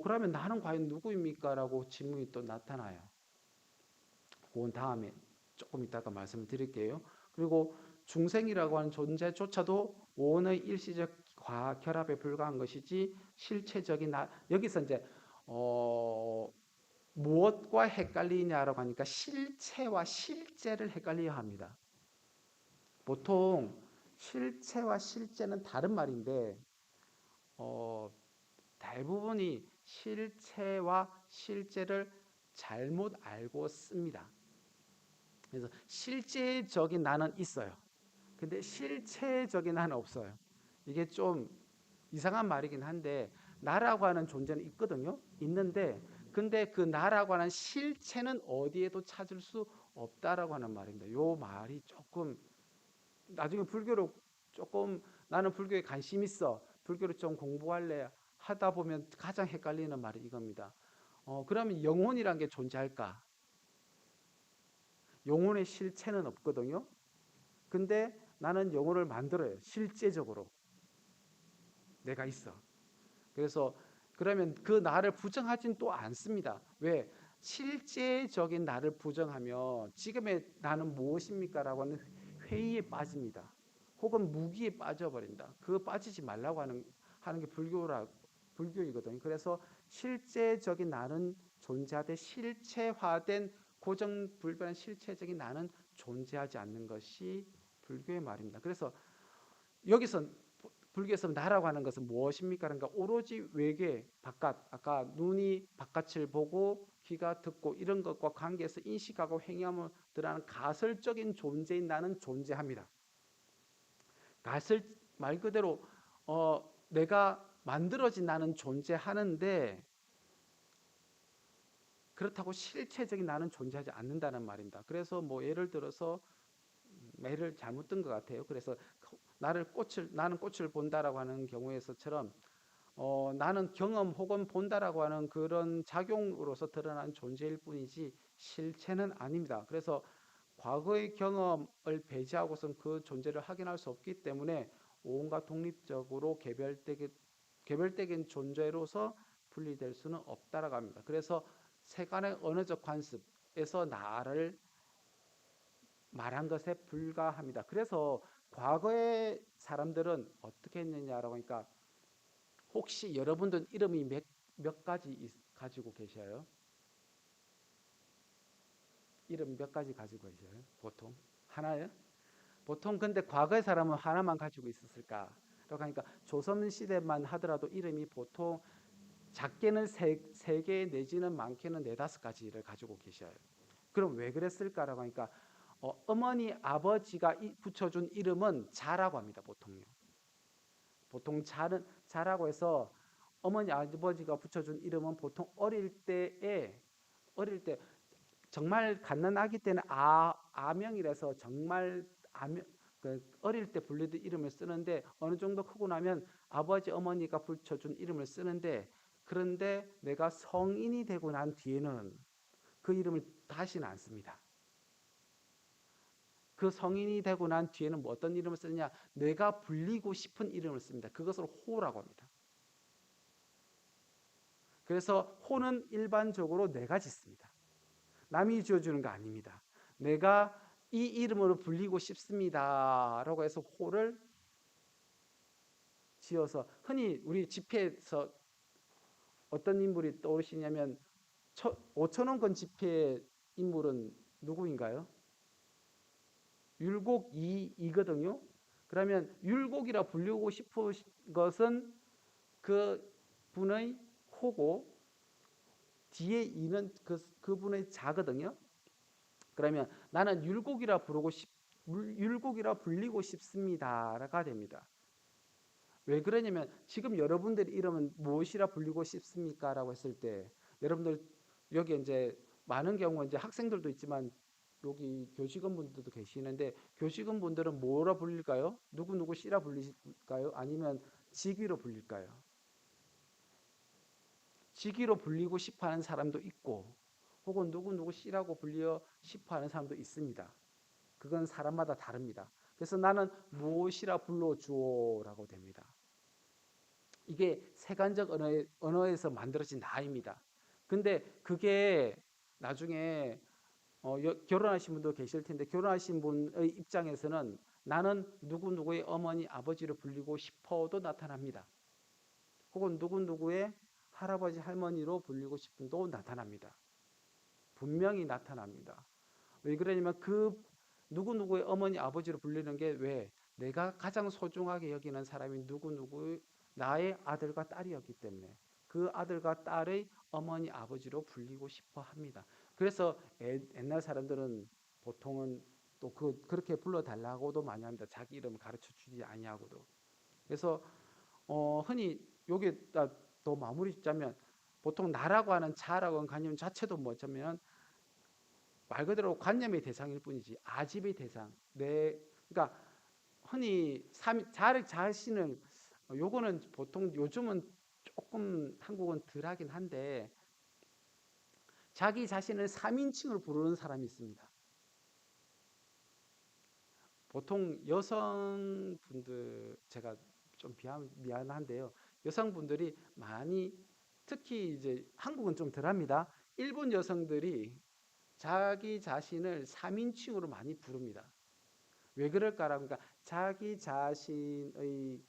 그러면 나는 과연 누구입니까? 라고 질문이 또 나타나요. 그건 다음에 조금 이따가 말씀을 드릴게요. 그리고 중생이라고 하는 존재조차도 오온의 일시적 결합에 불과한 것이지 실체적인 여기서 이제 무엇과 헷갈리냐라고 하니까 실체와 실제를 헷갈려야 합니다. 보통 실체와 실제는 다른 말인데 대부분이 실체와 실제를 잘못 알고 씁니다. 그래서 실제적인 나는 있어요. 근데 실체적인 나는 없어요. 이게 좀 이상한 말이긴 한데 나라고 하는 존재는 있거든요. 있는데 근데 그 나라고 하는 실체는 어디에도 찾을 수 없다라고 하는 말입니다. 요 말이 조금 나중에 불교로 조금 나는 불교에 관심 있어. 불교를 좀 공부할래 하다 보면 가장 헷갈리는 말이 이겁니다. 그러면 영혼이란 게 존재할까? 영혼의 실체는 없거든요. 근데 나는 영혼을 만들어요. 실제적으로. 내가 있어. 그래서 그러면 그 나를 부정하진 또 않습니다. 왜? 실제적인 나를 부정하면 지금의 나는 무엇입니까? 라고 하는 회의에 빠집니다. 혹은 무기에 빠져버린다. 그거 빠지지 말라고 하는 게 불교이거든요. 그래서 실제적인 나는 존재하되 실체화된 고정불변한 실체적인 나는 존재하지 않는 것이 불교의 말입니다. 그래서 여기서 불교에서 나라고 하는 것은 무엇입니까? 그러니까 오로지 외계, 바깥, 아까 눈이 바깥을 보고 귀가 듣고 이런 것과 관계해서 인식하고 행위함을 드러나는 가설적인 존재인 나는 존재합니다. 말 그대로 내가 만들어진 나는 존재하는데 그렇다고 실체적인 나는 존재하지 않는다는 말입니다. 그래서 뭐 예를 들어서 매를 잘못 든 것 같아요. 그래서 나는 꽃을 본다라고 하는 경우에서처럼 나는 경험 혹은 본다라고 하는 그런 작용으로서 드러난 존재일 뿐이지 실체는 아닙니다. 그래서 과거의 경험을 배제하고선 그 존재를 확인할 수 없기 때문에 온갖 독립적으로 개별적인 존재로서 분리될 수는 없다라고 합니다. 그래서 세간의 언어적 관습에서 나를 말한 것에 불과합니다. 그래서 과거의 사람들은 어떻게 했느냐라고 하니까 혹시 여러분들 이름이 몇 가지 가지고 계셔요? 이름 몇 가지 가지고 계셔요? 보통 하나요? 보통 근데 과거의 사람은 하나만 가지고 있었을까? 라고 하니까 조선시대만 하더라도 이름이 보통 작게는 세 개 내지는 많게는 네다섯 가지를 가지고 계셔요. 그럼 왜 그랬을까라고 하니까 어머니 아버지가 붙여준 이름은 자라고 합니다. 보통요. 보통 자라고 해서 어머니 아버지가 붙여준 이름은 보통 어릴 때에 어릴 때 정말 갓난아기 때는 아명이라서 정말 어릴 때 불리던 이름을 쓰는데 어느 정도 크고 나면 아버지 어머니가 붙여준 이름을 쓰는데 그런데 내가 성인이 되고 난 뒤에는 그 이름을 다시는 안 씁니다. 그 성인이 되고 난 뒤에는 뭐 어떤 이름을 쓰느냐 내가 불리고 싶은 이름을 씁니다. 그것을 호라고 합니다. 그래서 호는 일반적으로 내가 짓습니다. 남이 지어주는 거 아닙니다. 내가 이 이름으로 불리고 싶습니다 라고 해서 호를 지어서 흔히 우리 집회에서 어떤 인물이 떠오르시냐면 5천원권 집회의 인물은 누구인가요? 율곡이거든요. 그러면 율곡이라 불리고 싶은 것은 그 분의 호고 뒤에 이는 그분의 자거든요. 그러면 나는 율곡이라 불리고 싶습니다가 됩니다. 왜 그러냐면 지금 여러분들 이름은 무엇이라 불리고 싶습니까? 라고 했을 때 여러분들 여기 이제 많은 경우 이제 학생들도 있지만 여기 교직원 분들도 계시는데 교직원 분들은 뭐라 불릴까요? 누구 씨라 불릴까요? 아니면 직위로 불릴까요? 직위로 불리고 싶어 하는 사람도 있고 혹은 누구 씨라고 불려 싶어 하는 사람도 있습니다. 그건 사람마다 다릅니다. 그래서 나는 무엇이라 불러주오라고 됩니다. 이게 세간적 언어에서 만들어진 나입니다. 근데 그게 나중에 결혼하신 분도 계실 텐데 결혼하신 분의 입장에서는 나는 누구의 어머니 아버지를 불리고 싶어도 나타납니다. 혹은 누구의 할아버지 할머니로 불리고 싶음도 나타납니다. 분명히 나타납니다. 왜 그러냐면 그 누구의 어머니 아버지로 불리는 게 왜? 내가 가장 소중하게 여기는 사람이 누구의 나의 아들과 딸이었기 때문에 그 아들과 딸의 어머니 아버지로 불리고 싶어 합니다. 그래서 옛날 사람들은 보통은 또 그렇게 불러달라고도 많이 합니다. 자기 이름 가르쳐 주지 아니하고도. 그래서 흔히 여기다 또 마무리 짓자면 보통 나라고 하는 자라고 하는 관념 자체도 뭐냐면 말 그대로 관념의 대상일 뿐이지 아집의 대상. 그러니까 흔히 자신을 요거는 보통 요즘은 조금 한국은 덜하긴 한데 자기 자신을 3인칭으로 부르는 사람이 있습니다. 보통 여성분들 제가 좀 미안한데요. 여성분들이 많이 특히 이제 한국은 좀 덜합니다. 일본 여성들이 자기 자신을 3인칭으로 많이 부릅니다. 왜 그럴까라고 하니까 자기 자신의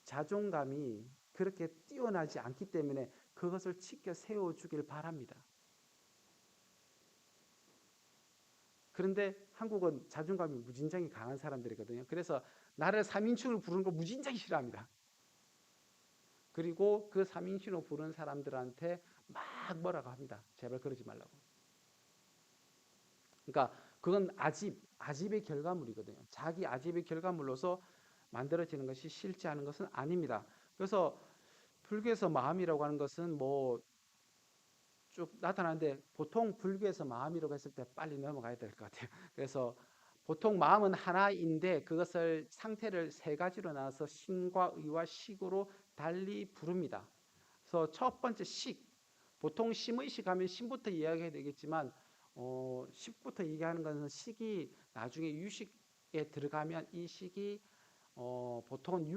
자존감이 그렇게 뛰어나지 않기 때문에 그것을 지켜 세워주길 바랍니다. 그런데 한국은 자존감이 무진장이 강한 사람들이거든요. 그래서 나를 3인칭으로 부르는 거 무진장이 싫어합니다. 그리고 그 3인칭으로 부르는 사람들한테 막 뭐라고 합니다. 제발 그러지 말라고. 그러니까 그건 아집의 결과물이거든요. 자기 아집의 결과물로서 만들어지는 것이 싫지 않은 것은 아닙니다. 그래서 불교에서 마음이라고 하는 것은 뭐 쭉 나타나는데 보통 불교에서 마음이라고 했을 때 빨리 넘어가야 될 것 같아요. 그래서 보통 마음은 하나인데 그것을 상태를 세 가지로 나눠서 신과 의와 식으로 달리 부릅니다. 그래서 첫 번째 식, 보통 심의식 하면 심부터 이야기해야 되겠지만 식부터 얘기하는 것은 식이 나중에 유식에 들어가면 이 식이 보통은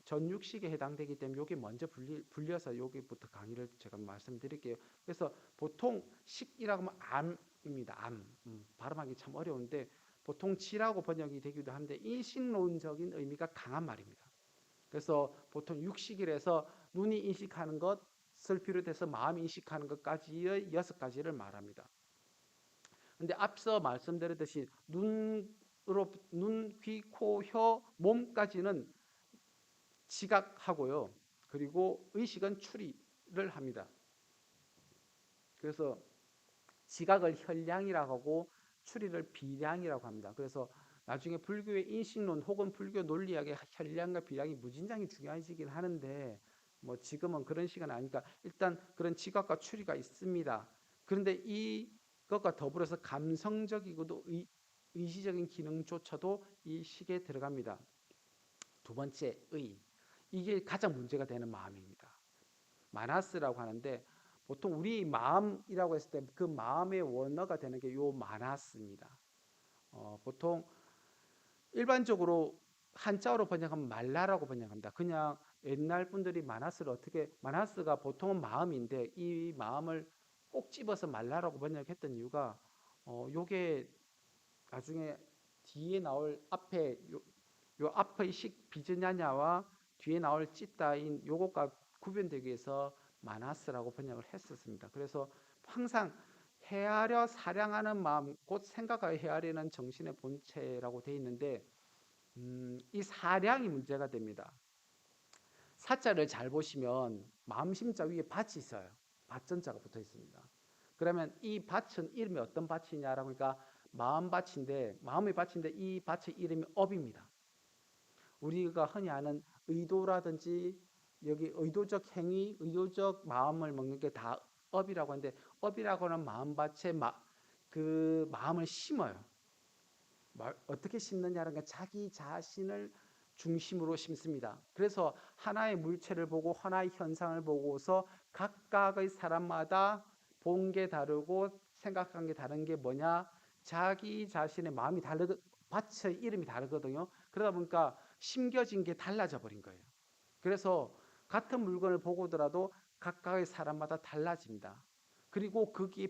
전육식에 해당되기 때문에 여기 먼저 불려서 여기부터 강의를 제가 말씀드릴게요. 그래서 보통 식이라고 하면 암입니다. 발음하기 참 어려운데 보통 지라고 번역이 되기도 하는데 인식론적인 의미가 강한 말입니다. 그래서 보통 육식이라서 눈이 인식하는 것을 비롯해서 마음이 인식하는 것까지의 6가지를 말합니다. 근데 앞서 말씀드렸듯이 눈, 귀, 코, 혀, 몸까지는 지각하고요. 그리고 의식은 추리를 합니다. 그래서 지각을 혈량이라고 하고 추리를 비량이라고 합니다. 그래서 나중에 불교의 인식론 혹은 불교 논리학의 혈량과 비량이 무진장이 중요해지긴 하는데 뭐 지금은 그런 시간 아니니까 일단 그런 지각과 추리가 있습니다. 그런데 이것과 더불어서 감성적이고도 의시적인 기능조차도 이 식에 들어갑니다. 두 번째, 의. 이게 가장 문제가 되는 마음입니다. 마나스라고 하는데 보통 우리 마음이라고 했을 때 그 마음의 원어가 되는 게 요 마나스입니다. 보통 일반적으로 한자어로 번역하면 말라라고 번역합니다. 그냥 옛날 분들이 마나스를 어떻게, 마나스가 보통은 마음인데 이 마음을 꼭 집어서 말라라고 번역했던 이유가 요게 나중에 뒤에 나올 앞에 요 앞의 식 비즈냐냐와 뒤에 나올 찌따인 요것과 구별되기 위해서 마나스라고 번역을 했었습니다. 그래서 항상 헤아려 사량하는 마음, 곧 생각하여 헤아리는 정신의 본체라고 되어 있는데 이 사량이 문제가 됩니다. 사자를 잘 보시면 마음심자 위에 밭이 있어요. 밭전자가 붙어 있습니다. 그러면 이 밭은 이름이 어떤 밭이냐라고 하니까 마음밭인데, 마음의 밭인데 이 밭의 이름이 업입니다. 우리가 흔히 아는 의도라든지 여기 의도적 행위, 의도적 마음을 먹는 게 다 업이라고 하는데, 업이라고 하는 마음밭에 그 마음을 심어요. 어떻게 심느냐는 게 자기 자신을 중심으로 심습니다. 그래서 하나의 물체를 보고 하나의 현상을 보고서 각각의 사람마다 본 게 다르고 생각한 게 다른 게 뭐냐? 자기 자신의 마음이 밭의 이름이 다르거든요. 그러다 보니까 심겨진 게 달라져 버린 거예요. 그래서 같은 물건을 보고더라도 각각의 사람마다 달라집니다. 그리고 거기에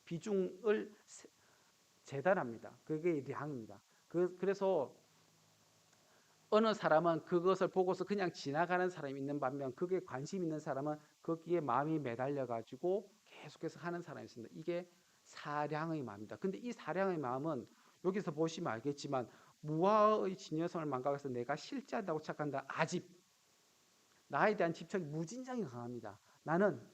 비중을 재단합니다. 그게 량입니다. 그래서 어느 사람은 그것을 보고서 그냥 지나가는 사람이 있는 반면 거기에 관심 있는 사람은 거기에 마음이 매달려 가지고 계속해서 하는 사람이 있습니다. 이게 사량의 마음입니다. 근데 이 사량의 마음은 여기서 보시면 알겠지만 무아의 진여성을 망각해서 내가 실제한다고 착각한다. 아집. 나에 대한 집착이 무진장이 강합니다. 나는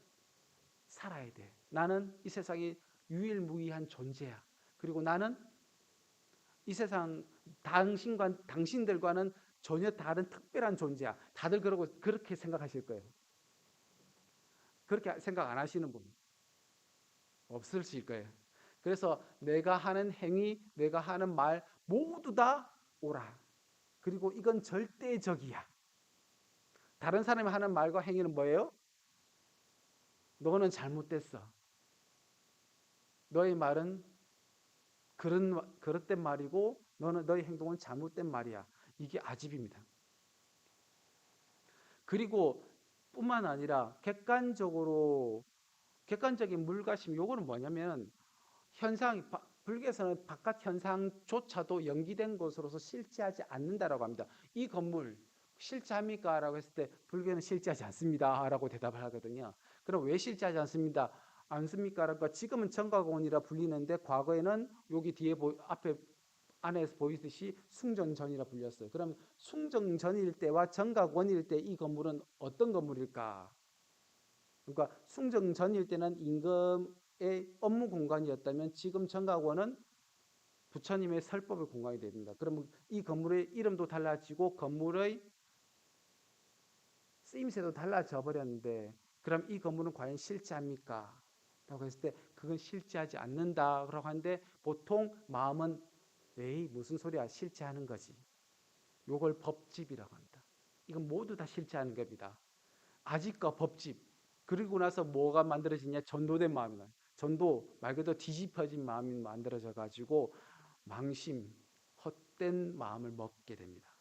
살아야 돼. 나는 이 세상에 유일무이한 존재야. 그리고 나는 이 세상 당신들과는 전혀 다른 특별한 존재야. 다들 그렇게 생각하실 거예요. 그렇게 생각 안 하시는 분 없으실 거예요. 그래서 내가 하는 행위, 내가 하는 말 모두 다 옳아. 그리고 이건 절대적이야. 다른 사람이 하는 말과 행위는 뭐예요? 너는 잘못됐어. 너의 말은 그릇된 말이고 너의 행동은 잘못된 말이야. 이게 아집입니다. 그리고 뿐만 아니라 객관적인 물가심, 요거는 뭐냐면 불교에서는 바깥 현상조차도 연기된 것으로서 실제하지 않는다라고 합니다. 이 건물 실제합니까? 라고 했을 때 불교는 실제하지 않습니다 라고 대답을 하거든요. 그럼 왜 실제하지 않습니까? 라고 지금은 정가공원이라 불리는데 과거에는 여기 뒤에 안에서 보이듯이 숭정전이라 불렸어요. 그럼 숭정전일 때와 정가원일 때 이 건물은 어떤 건물일까? 그러니까 숭정전일 때는 임금의 업무 공간이었다면 지금 정가원은 부처님의 설법의 공간이 됩니다. 그러면 이 건물의 이름도 달라지고 건물의 쓰임새도 달라져 버렸는데 그럼 이 건물은 과연 실제합니까? 라고 했을 때 그건 실제하지 않는다라고 하는데 보통 마음은 에이 무슨 소리야 실제하는 거지. 요걸 법집이라고 합니다. 이건 모두 다 실제하는 겁니다. 아집과 법집. 그리고 나서 뭐가 만들어지냐? 전도된 마음이다. 전도 말 그대로 뒤집혀진 마음이 만들어져 가지고 망심, 헛된 마음을 먹게 됩니다.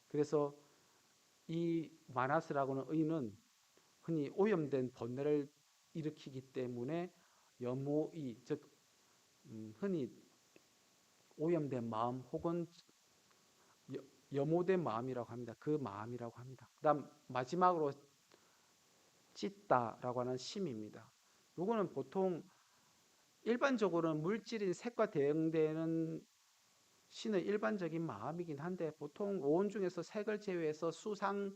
그래서 이 마나스라고는 의는 흔히 오염된 번뇌를 일으키기 때문에 염오이, 즉 흔히 오염된 마음 혹은 염오된 마음이라고 합니다. 그 마음이라고 합니다. 그다음 마지막으로 찢다라고 하는 심입니다. 요거는 보통 일반적으로는 물질인 색과 대응되는 신의 일반적인 마음이긴 한데 보통 오온 중에서 색을 제외해서 수상,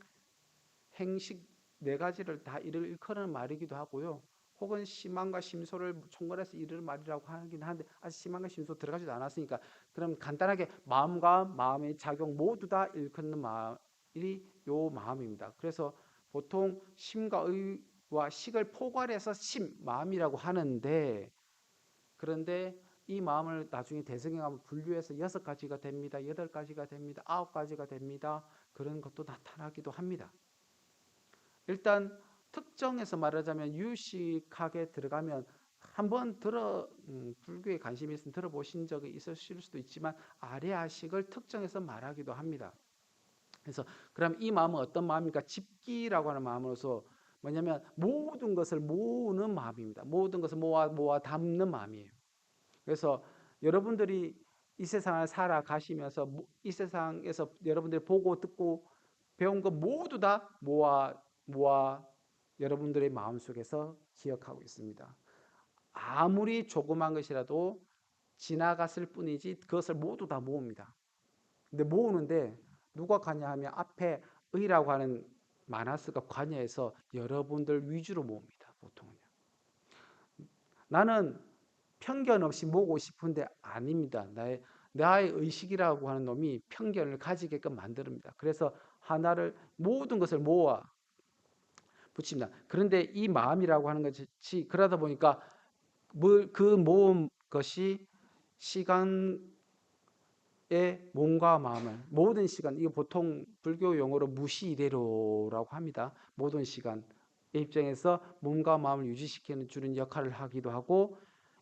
행식 네 가지를 다 일컫는 말이기도 하고요. 혹은 심한과 심소를 총괄해서 이르는 말이라고 하긴 하는데 아직 심한과 심소 들어가지도 않았으니까 그럼 간단하게 마음과 마음의 작용 모두 다 일컫는 말이 요 마음입니다. 그래서 보통 심과 식을 포괄해서 심, 마음이라고 하는데, 그런데 이 마음을 나중에 대성에 가면 분류해서 6가지가 됩니다. 8가지가 됩니다. 9가지가 됩니다. 그런 것도 나타나기도 합니다. 일단 특정해서 말하자면 유식학에 들어가면 한번 불교에 관심이 있으면 들어보신 적이 있으실 수도 있지만 아레아식을 특정해서 말하기도 합니다. 그래서 그럼 이 마음은 어떤 마음입니까? 집기라고 하는 마음으로서 뭐냐면 모든 것을 모으는 마음입니다. 모든 것을 모아 담는 마음이에요. 그래서 여러분들이 이 세상을 살아가시면서 이 세상에서 여러분들이 보고 듣고 배운 것 모두 다 모아 여러분들의 마음속에서 기억하고 있습니다. 아무리 조그만 것이라도 지나갔을 뿐이지 그것을 모두 다 모읍니다. 근데 모으는데 누가 관여하면 앞에 의라고 하는 마나스가 관여해서 여러분들 위주로 모읍니다. 보통은요. 나는 편견 없이 모으고 싶은데 아닙니다. 나의 의식이라고 하는 놈이 편견을 가지게끔 만듭니다. 그래서 하나를 모든 것을 모아 붙입니다. 그런데 이 마음이라고 하는 것이 그러다 보니까 그 모은 것이 시간의 몸과 마음을 모든 시간, 이거 보통 불교 용어로 무시이대로라고 합니다. 모든 시간의 입장에서 몸과 마음을 유지시키는 주는 역할을 하기도 하고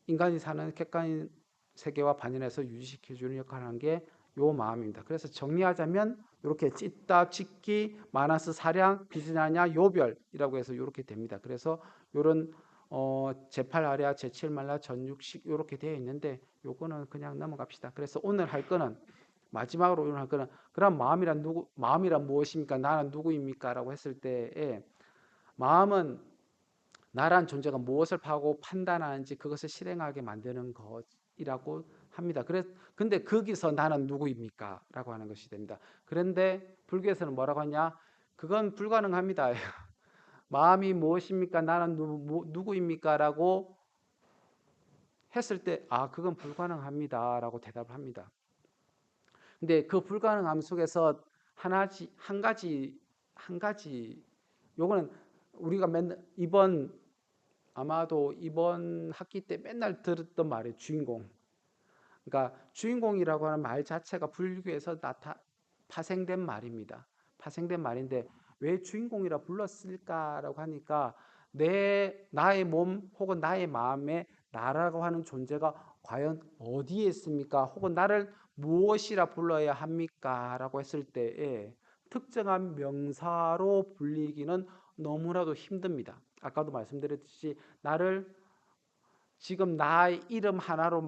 인간이 사는 객관인 세계와 반연해서 유지시켜주는 역할을 하는 게 요 마음입니다. 그래서 정리하자면 이렇게 찢다, 찢기, 마나스, 사량, 비즈냐냐, 요별이라고 해서 이렇게 됩니다. 그래서 이런 제8 아레아, 제7 말라, 전육식 이렇게 되어 있는데 요거는 그냥 넘어갑시다. 그래서 오늘 할 거는 마지막으로 오늘 할 거는 그럼 마음이란 무엇입니까? 나는 누구입니까? 라고 했을 때에 마음은 나란 존재가 무엇을 파고 판단하는지 그것을 실행하게 만드는 것이라고 합니다. 근데 거기서 나는 누구입니까? 라고 하는 것이 됩니다. 그런데 불교에서는 뭐라고 하냐? 그건 불가능합니다. 마음이 무엇입니까? 나는 누구입니까? 라고 했을 때, 그건 불가능합니다. 라고 대답을 합니다. 근데 그 불가능함 속에서 한 가지, 요거는 우리가 아마도 이번 학기 때 맨날 들었던 말이에요. 주인공. 그러니까 주인공이라고 하는 말 자체가 불교에서 파생된 말입니다. 파생된 말인데 왜 주인공이라 불렀을까라고 하니까 나의 몸 혹은 나의 마음에 나라고 하는 존재가 과연 어디에 있습니까? 혹은 나를 무엇이라 불러야 합니까? 라고 했을 때에 특정한 명사로 불리기는 너무나도 힘듭니다. 아까도 말씀드렸듯이 지금 나의 이름 하나로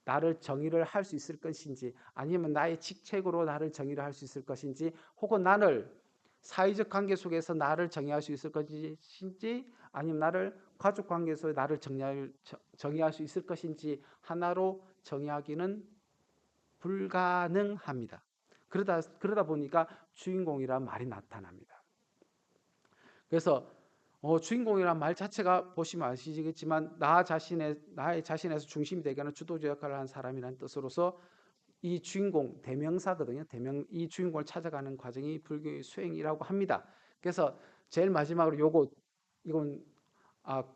나를 정의를 할 수 있을 것인지 아니면 나의 직책으로 나를 정의를 할 수 있을 것인지 혹은 사회적 관계 속에서 나를 정의할 수 있을 것인지 아니면 나를 가족 관계에서 나를 정의할 수 있을 것인지 하나로 정의하기는 불가능합니다. 그러다 보니까 주인공이란 말이 나타납니다. 그래서 주인공이란 말 자체가 보시면 아시겠지만 나의 자신에서 중심이 되게 하는 주도적 역할을 하는 사람이라는 뜻으로서 이 주인공 대명사거든요. 이 주인공을 찾아가는 과정이 불교의 수행이라고 합니다. 그래서 제일 마지막으로 이건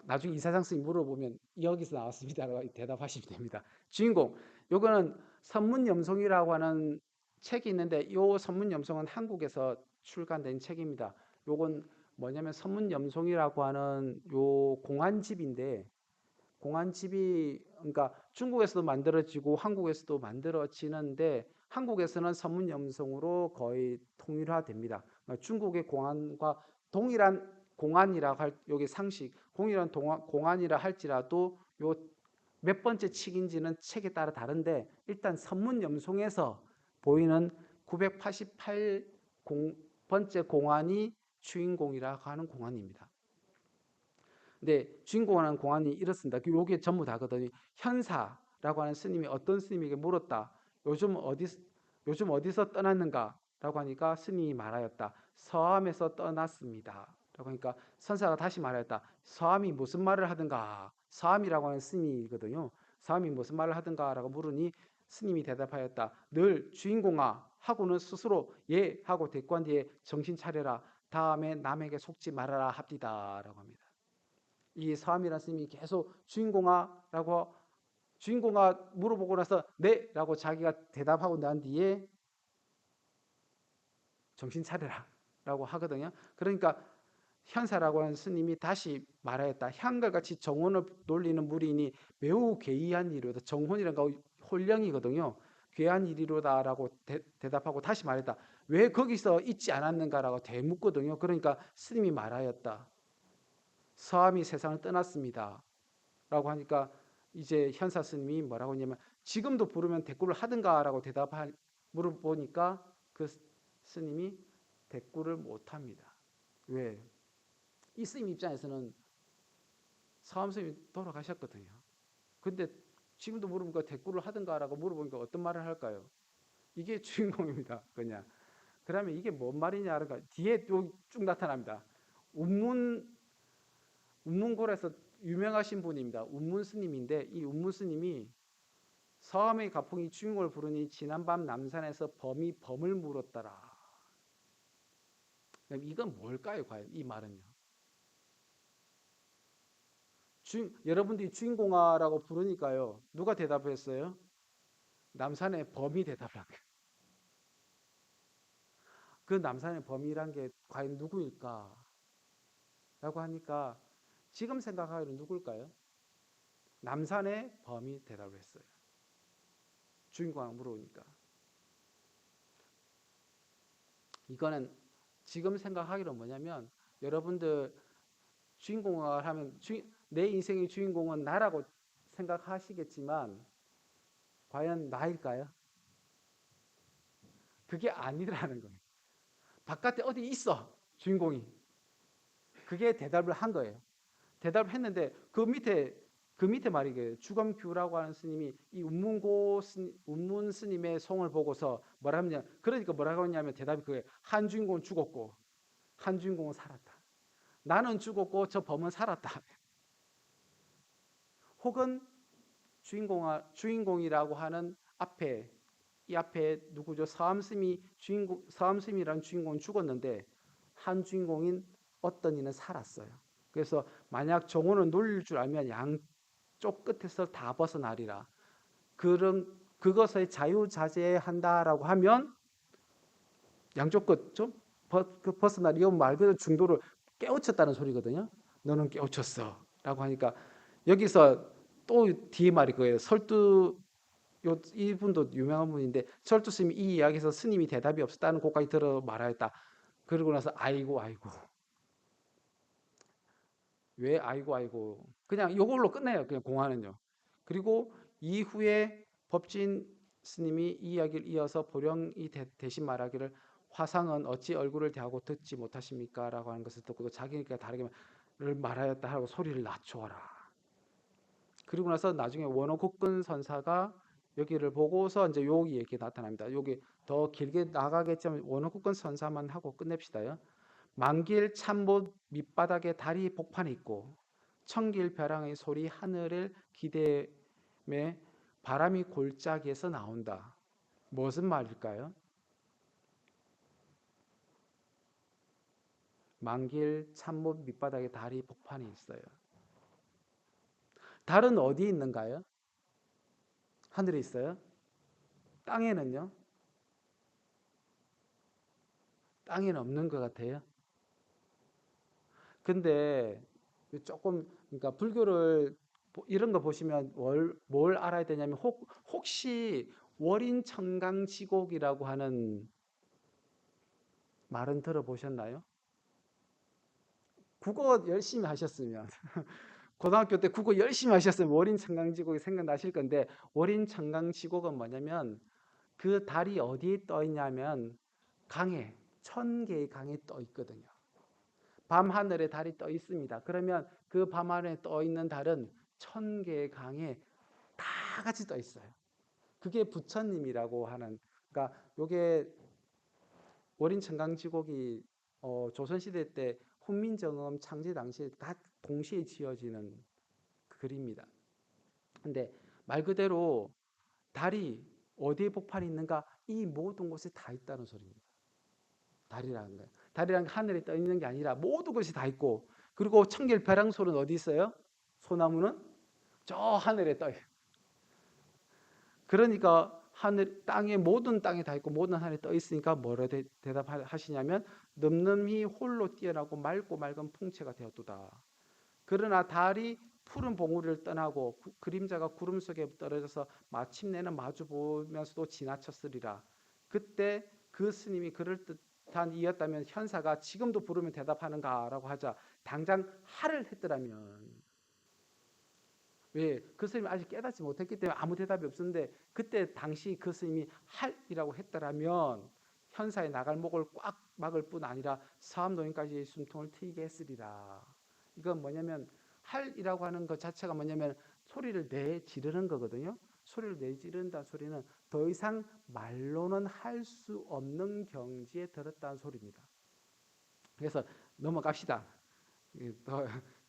나중에 이사장 스님 물어보면 여기서 나왔습니다라고 대답하시면 됩니다. 주인공 요거는 선문염송이라고 하는 책이 있는데 이 선문염송은 한국에서 출간된 책입니다. 요건 뭐냐면 선문염송이라고 하는 요 공안집인데 공안집이 그러니까 중국에서도 만들어지고 한국에서도 만들어지는데 한국에서는 선문염송으로 거의 통일화됩니다. 그러니까 중국의 공안과 동일한 공안이라 여기 상식 동일한 공안이라 할지라도 요 몇 번째 책인지는 책에 따라 다른데 일단 선문염송에서 보이는 988번째 공안이 주인공이라고 하는 공안입니다. 근데 주인공이라는 공안이 이렇습니다. 이게 전부 다거든요. 현사라고 하는 스님이 어떤 스님에게 물었다. 요즘 어디서 떠났는가? 라고 하니까 스님이 말하였다. 서암에서 떠났습니다. 라고 하니까 선사가 다시 말하였다. 서암이 무슨 말을 하든가? 서암이라고 하는 스님이거든요. 서암이 무슨 말을 하든가? 라고 물으니 스님이 대답하였다. 늘 주인공아 하고는 스스로 예 하고 대꾸한 뒤에 정신 차려라. 다음에 남에게 속지 말아라 합디다. 라고 합니다. 이 서함이라는 스님이 계속 주인공아 물어보고 나서 네라고 자기가 대답하고 난 뒤에 정신 차려라 라고 하거든요. 그러니까 현사라고 하는 스님이 다시 말하였다. 향갈같이 정혼을 놀리는 무리니 매우 괴이한 일이로다. 정혼이란 거 홀령이거든요. 괴한 일이로다라고 대답하고 다시 말했다. 왜 거기서 있지 않았는가라고 되묻거든요. 그러니까 스님이 말하였다. 서함이 세상을 떠났습니다. 라고 하니까 이제 현사 스님이 뭐라고 했냐면 지금도 부르면 대꾸를 하든가라고 물어보니까 그 스님이 대꾸를 못합니다. 왜? 이 스님 입장에서는 서함 스님이 돌아가셨거든요. 근데 지금도 물어보니까 대꾸를 하든가라고 물어보니까 어떤 말을 할까요? 이게 주인공입니다. 그냥. 그러면 이게 뭔 말이냐? 그러니까 뒤에 쭉 나타납니다. 운문골에서 유명하신 분입니다. 운문 스님인데 이 운문 스님이 서함의 가풍이 주인공을 부르니 지난밤 남산에서 범이 범을 물었더라. 이건 뭘까요? 과연 이 말은요. 여러분들이 주인공아라고 부르니까요. 누가 대답했어요? 남산의 범이 대답을 한 거예요. 그 남산의 범이란 게 과연 누구일까? 라고 하니까 지금 생각하기로 누굴까요? 남산의 범이 대답을 했어요. 주인공을 물어보니까. 이거는 지금 생각하기로 뭐냐면 여러분들 주인공을 하면 내 인생의 주인공은 나라고 생각하시겠지만 과연 나일까요? 그게 아니라는 거예요. 바깥에 어디 있어 주인공이. 그게 대답을 한 거예요. 대답을 했는데 그 밑에 말이에요. 주검규라고 하는 스님이 이 운문 스님의 송을 보고서 뭐라 하냐? 그러니까 뭐라고 하냐면 대답이 그거예요. 한 주인공은 죽었고 한 주인공은 살았다. 나는 죽었고 저 범은 살았다. 혹은 주인공이라고 하는 이 앞에 누구죠? 서함스님이라는 주인공은 죽었는데 한 주인공인 어떤 이는 살았어요. 그래서 만약 정원을 놀릴 줄 알면 양쪽 끝에서 다 벗어나리라. 그것을 자유자재한다라고 하면 양쪽 끝 좀 벗어나리. 이건 말 그대로 중도를 깨우쳤다는 소리거든요. 너는 깨우쳤어. 라고 하니까 여기서 또 뒤에 말이 그거예요. 이분도 유명한 분인데 설두 스님이 이 이야기에서 스님이 대답이 없었다는 것까지 들어 말하였다. 그러고 나서 아이고 왜 아이고 그냥 이걸로 끝내요. 그냥 공화는요. 그리고 이후에 법진 스님이 이 이야기를 이어서 보령이 대신 말하기를 화상은 어찌 얼굴을 대하고 듣지 못하십니까? 라고 하는 것을 듣고 자기니까 다르게 말하였다 하고 소리를 낮춰라. 그리고 나서 나중에 원어국근 선사가 여기를 보고서 이제 여기 얘기 나타납니다. 여기 더 길게 나가겠지만 원어국근 선사만 하고 끝냅시다요. 만길 참못 밑바닥에 달이 복판에 있고 청길 벼랑의 소리 하늘을 기대매 바람이 골짜기에서 나온다. 무슨 말일까요? 만길 참못 밑바닥에 달이 복판에 있어요. 달은 어디에 있는가요? 하늘에 있어요? 땅에는요? 땅에는 없는 것 같아요. 근데 조금 그러니까 불교를 이런 거 보시면 뭘 알아야 되냐면 혹시 월인천강지곡이라고 하는 말은 들어보셨나요? 국어 열심히 하셨으면 고등학교 때 국어 열심히 하셨으면 월인천강지곡이 생각나실 건데 월인천강지곡은 뭐냐면 그 달이 어디에 떠 있냐면 강에 1000개의 강에 떠 있거든요. 밤하늘에 달이 떠 있습니다. 그러면 그 밤하늘에 떠 있는 달은 1000개의 강에 다 같이 떠 있어요. 그게 부처님이라고 하는 그러니까 요게 월인천강지곡이 조선시대 때 훈민정음 창제 당시에 다 동시에 지어지는 글입니다. 근데 말 그대로 달이 어디에 복판이 있는가 이 모든 곳에 다 있다는 소리입니다. 달이라는 거예요. 달이라는 게 하늘에 떠 있는 게 아니라 모든 것이 다 있고 그리고 청결벼랑솔은 어디 있어요? 소나무는 저 하늘에 떠요. 그러니까 하늘 땅에 모든 땅에 다 있고 모든 하늘에 떠 있으니까 뭐라 대답하시냐면 늠름히 홀로 뛰어나고 맑고 맑은 풍채가 되었도다. 그러나 달이 푸른 봉우리를 떠나고 그림자가 구름 속에 떨어져서 마침내는 마주 보면서도 지나쳤으리라. 그때 그 스님이 그럴듯한 이였다면 현사가 지금도 부르면 대답하는가라고 하자 당장 하를 했더라면, 왜? 그 스님이 아직 깨닫지 못했기 때문에 아무 대답이 없었는데 그때 당시 그 스님이 할이라고 했더라면 현사에 나갈 목을 꽉 막을 뿐 아니라 사암노인까지 숨통을 트이게 했으리라. 이건 뭐냐면 할이라고 하는 것 자체가 뭐냐면 소리를 내지르는 거거든요. 소리를 내지른다는 소리는 더 이상 말로는 할 수 없는 경지에 들었다는 소리입니다. 그래서 넘어갑시다.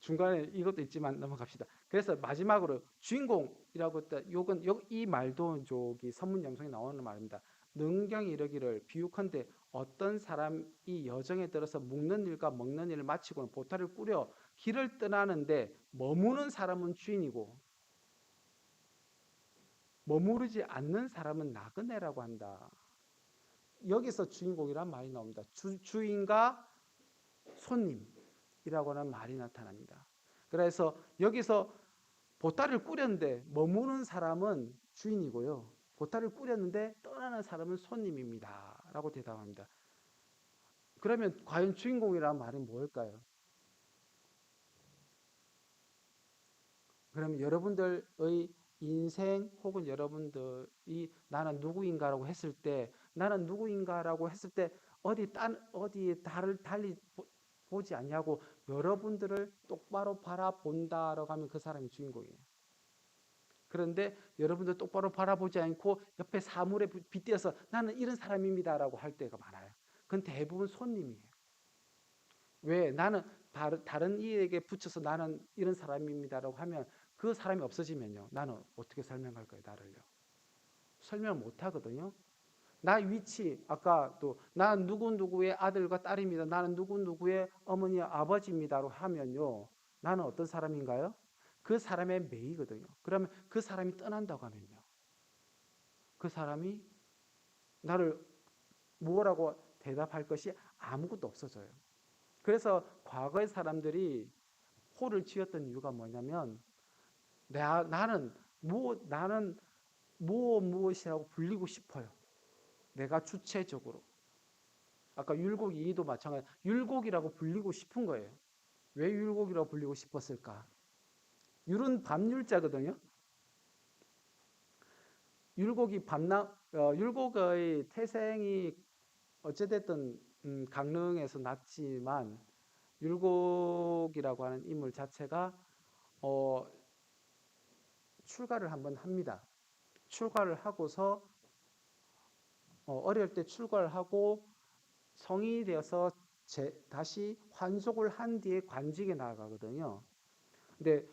중간에 이것도 있지만 넘어갑시다. 그래서 마지막으로 주인공이라고 했다. 요건 이 말도 저기 선문 영성에 나오는 말입니다. 능경이 이르기를 비유컨대 어떤 사람이 여정에 들어서 묵는 일과 먹는 일을 마치고는 보따리를 꾸려 길을 떠나는데 머무는 사람은 주인이고 머무르지 않는 사람은 나그네라고 한다. 여기서 주인공이란 말이 나옵니다. 주인과 손님이라고 하는 말이 나타납니다. 그래서 여기서 보따리를 꾸렸는데 머무는 사람은 주인이고요. 보따리를 꾸렸는데 떠나는 사람은 손님입니다. 라고 대답합니다. 그러면 과연 주인공이라는 말은 뭘까요? 그러면 여러분들의 인생 혹은 여러분들이 나는 누구인가라고 했을 때 어디 달리 보지 않냐고 여러분들을 똑바로 바라본다라고 하면 그 사람이 주인공이에요. 그런데 여러분들 똑바로 바라보지 않고 옆에 사물에 빗대어서 나는 이런 사람입니다라고 할 때가 많아요. 그건 대부분 손님이에요. 왜? 나는 다른 이에게 붙여서 나는 이런 사람입니다라고 하면 그 사람이 없어지면요. 나는 어떻게 설명할까요? 나를요. 설명 못 하거든요. 나 위치, 아까 또 나는 누구누구의 아들과 딸입니다. 나는 누구누구의 어머니 아버지입니다로 하면요. 나는 어떤 사람인가요? 그 사람의 매이거든요. 그러면 그 사람이 떠난다고 하면요. 그 사람이 나를 뭐라고 대답할 것이 아무것도 없어져요. 그래서 과거의 사람들이 호를 지었던 이유가 뭐냐면 나는 무엇이라고 불리고 싶어요. 내가 주체적으로. 아까 율곡 이의도 마찬가지. 율곡이라고 불리고 싶은 거예요. 왜 율곡이라고 불리고 싶었을까? 율은 밤율자거든요. 율곡의 태생이 어찌됐든 강릉에서 났지만 율곡이라고 하는 인물 자체가 출가를 한번 합니다. 출가를 하고서 어릴 때 출가를 하고 성인이 되어서 다시 환속을 한 뒤에 관직에 나아가거든요. 근데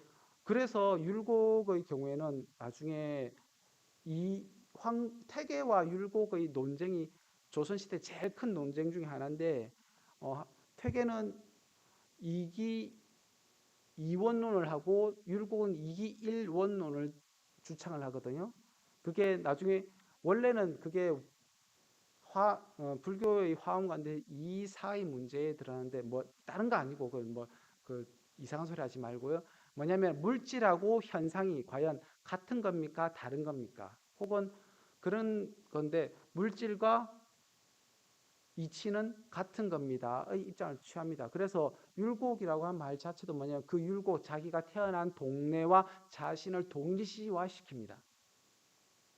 그래서 율곡의 경우에는 나중에 태계와 율곡의 논쟁이 조선시대 제일 큰 논쟁 중에 하나인데 태계는 이기 이원론을 하고 율곡은 이기 일원론을 주창을 하거든요. 그게 나중에 원래는 그게 불교의 화엄관대 이사의 문제에 들어가는데 뭐 다른 거 아니고 그 이상한 소리 하지 말고요. 뭐냐면 물질하고 현상이 과연 같은 겁니까? 다른 겁니까? 혹은 그런 건데 물질과 이치는 같은 겁니다의 입장을 취합니다. 그래서 율곡이라고 하는 말 자체도 뭐냐면 그 율곡 자기가 태어난 동네와 자신을 동일시화시킵니다.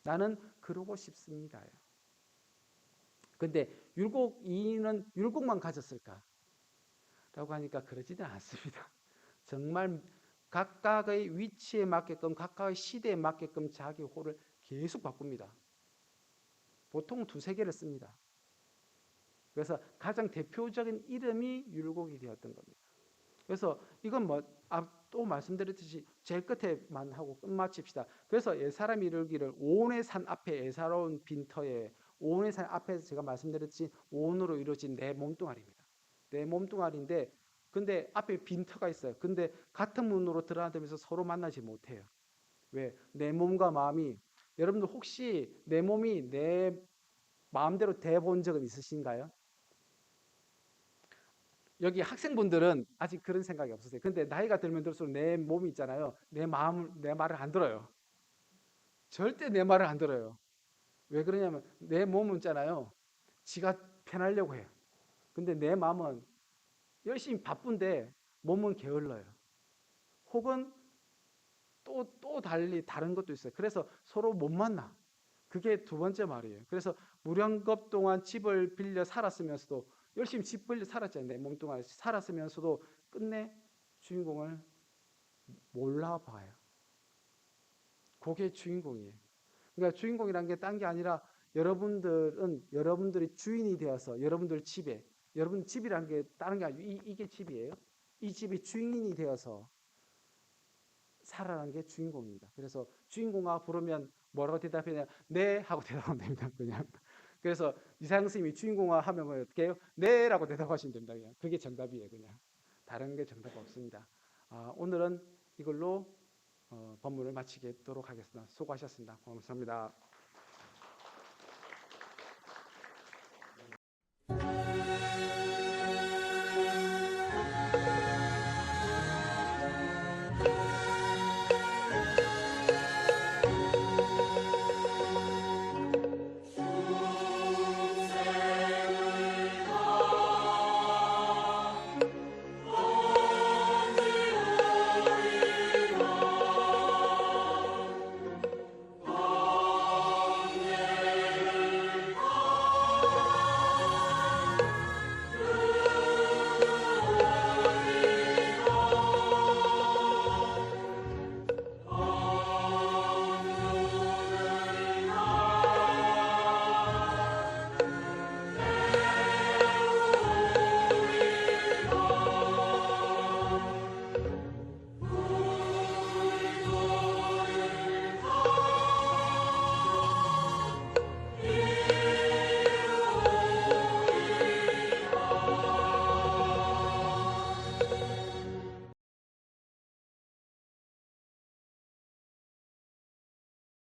나는 그러고 싶습니다요. 근데 율곡이는 율곡만 가졌을까? 라고 하니까 그러지는 않습니다. 정말 각각의 위치에 맞게끔 각각의 시대에 맞게끔 자기 호를 계속 바꿉니다. 보통 2-3개를 씁니다. 그래서 가장 대표적인 이름이 율곡이 되었던 겁니다. 그래서 이건 또 말씀드렸듯이 제일 끝에만 하고 끝마칩시다. 그래서 옛사람이 이르기를 오온의 산 앞에 애사로운 빈터에 오온의 산 앞에서 제가 말씀드렸듯이 오온으로 이루어진 내 몸뚱아리입니다. 내 몸뚱아리인데 근데 앞에 빈터가 있어요. 근데 같은 문으로 들어가면서 서로 만나지 못해요. 왜? 내 몸과 마음이 여러분들 혹시 내 몸이 내 마음대로 돼 본 적은 있으신가요? 여기 학생분들은 아직 그런 생각이 없으세요. 근데 나이가 들면 들수록 내 몸이 있잖아요. 내 말을 안 들어요. 절대 내 말을 안 들어요. 왜 그러냐면 내 몸은 있잖아요. 지가 편하려고 해요. 근데 내 마음은 열심히 바쁜데 몸은 게을러요. 혹은 또 달리 다른 것도 있어요. 그래서 서로 못 만나. 그게 두 번째 말이에요. 그래서 무량겁 동안 집을 빌려 살았으면서도 열심히 집 빌려 살았잖아요. 내 몸 동안 살았으면서도 끝내 주인공을 몰라봐요. 그게 주인공이에요. 그러니까 주인공이란 게 딴 게 아니라 여러분들은 여러분들이 주인이 되어서 여러분들 집에 여러분 집이란 게 다른 게 아니고 이게 집이에요. 이 집이 주인이 되어서 살아가는 게 주인공입니다. 그래서 주인공아 부르면 뭐라고 대답해야 네 하고 대답하면 됩니다. 그냥. 그래서 이상영 선생님이 주인공아 하면 어떻게 해요? 네라고 대답하시면 됩니다. 그냥. 그게 정답이에요. 그냥. 다른 게 정답 없습니다. 오늘은 이걸로 본문을 마치도록 하겠습니다. 수고하셨습니다. 감사합니다.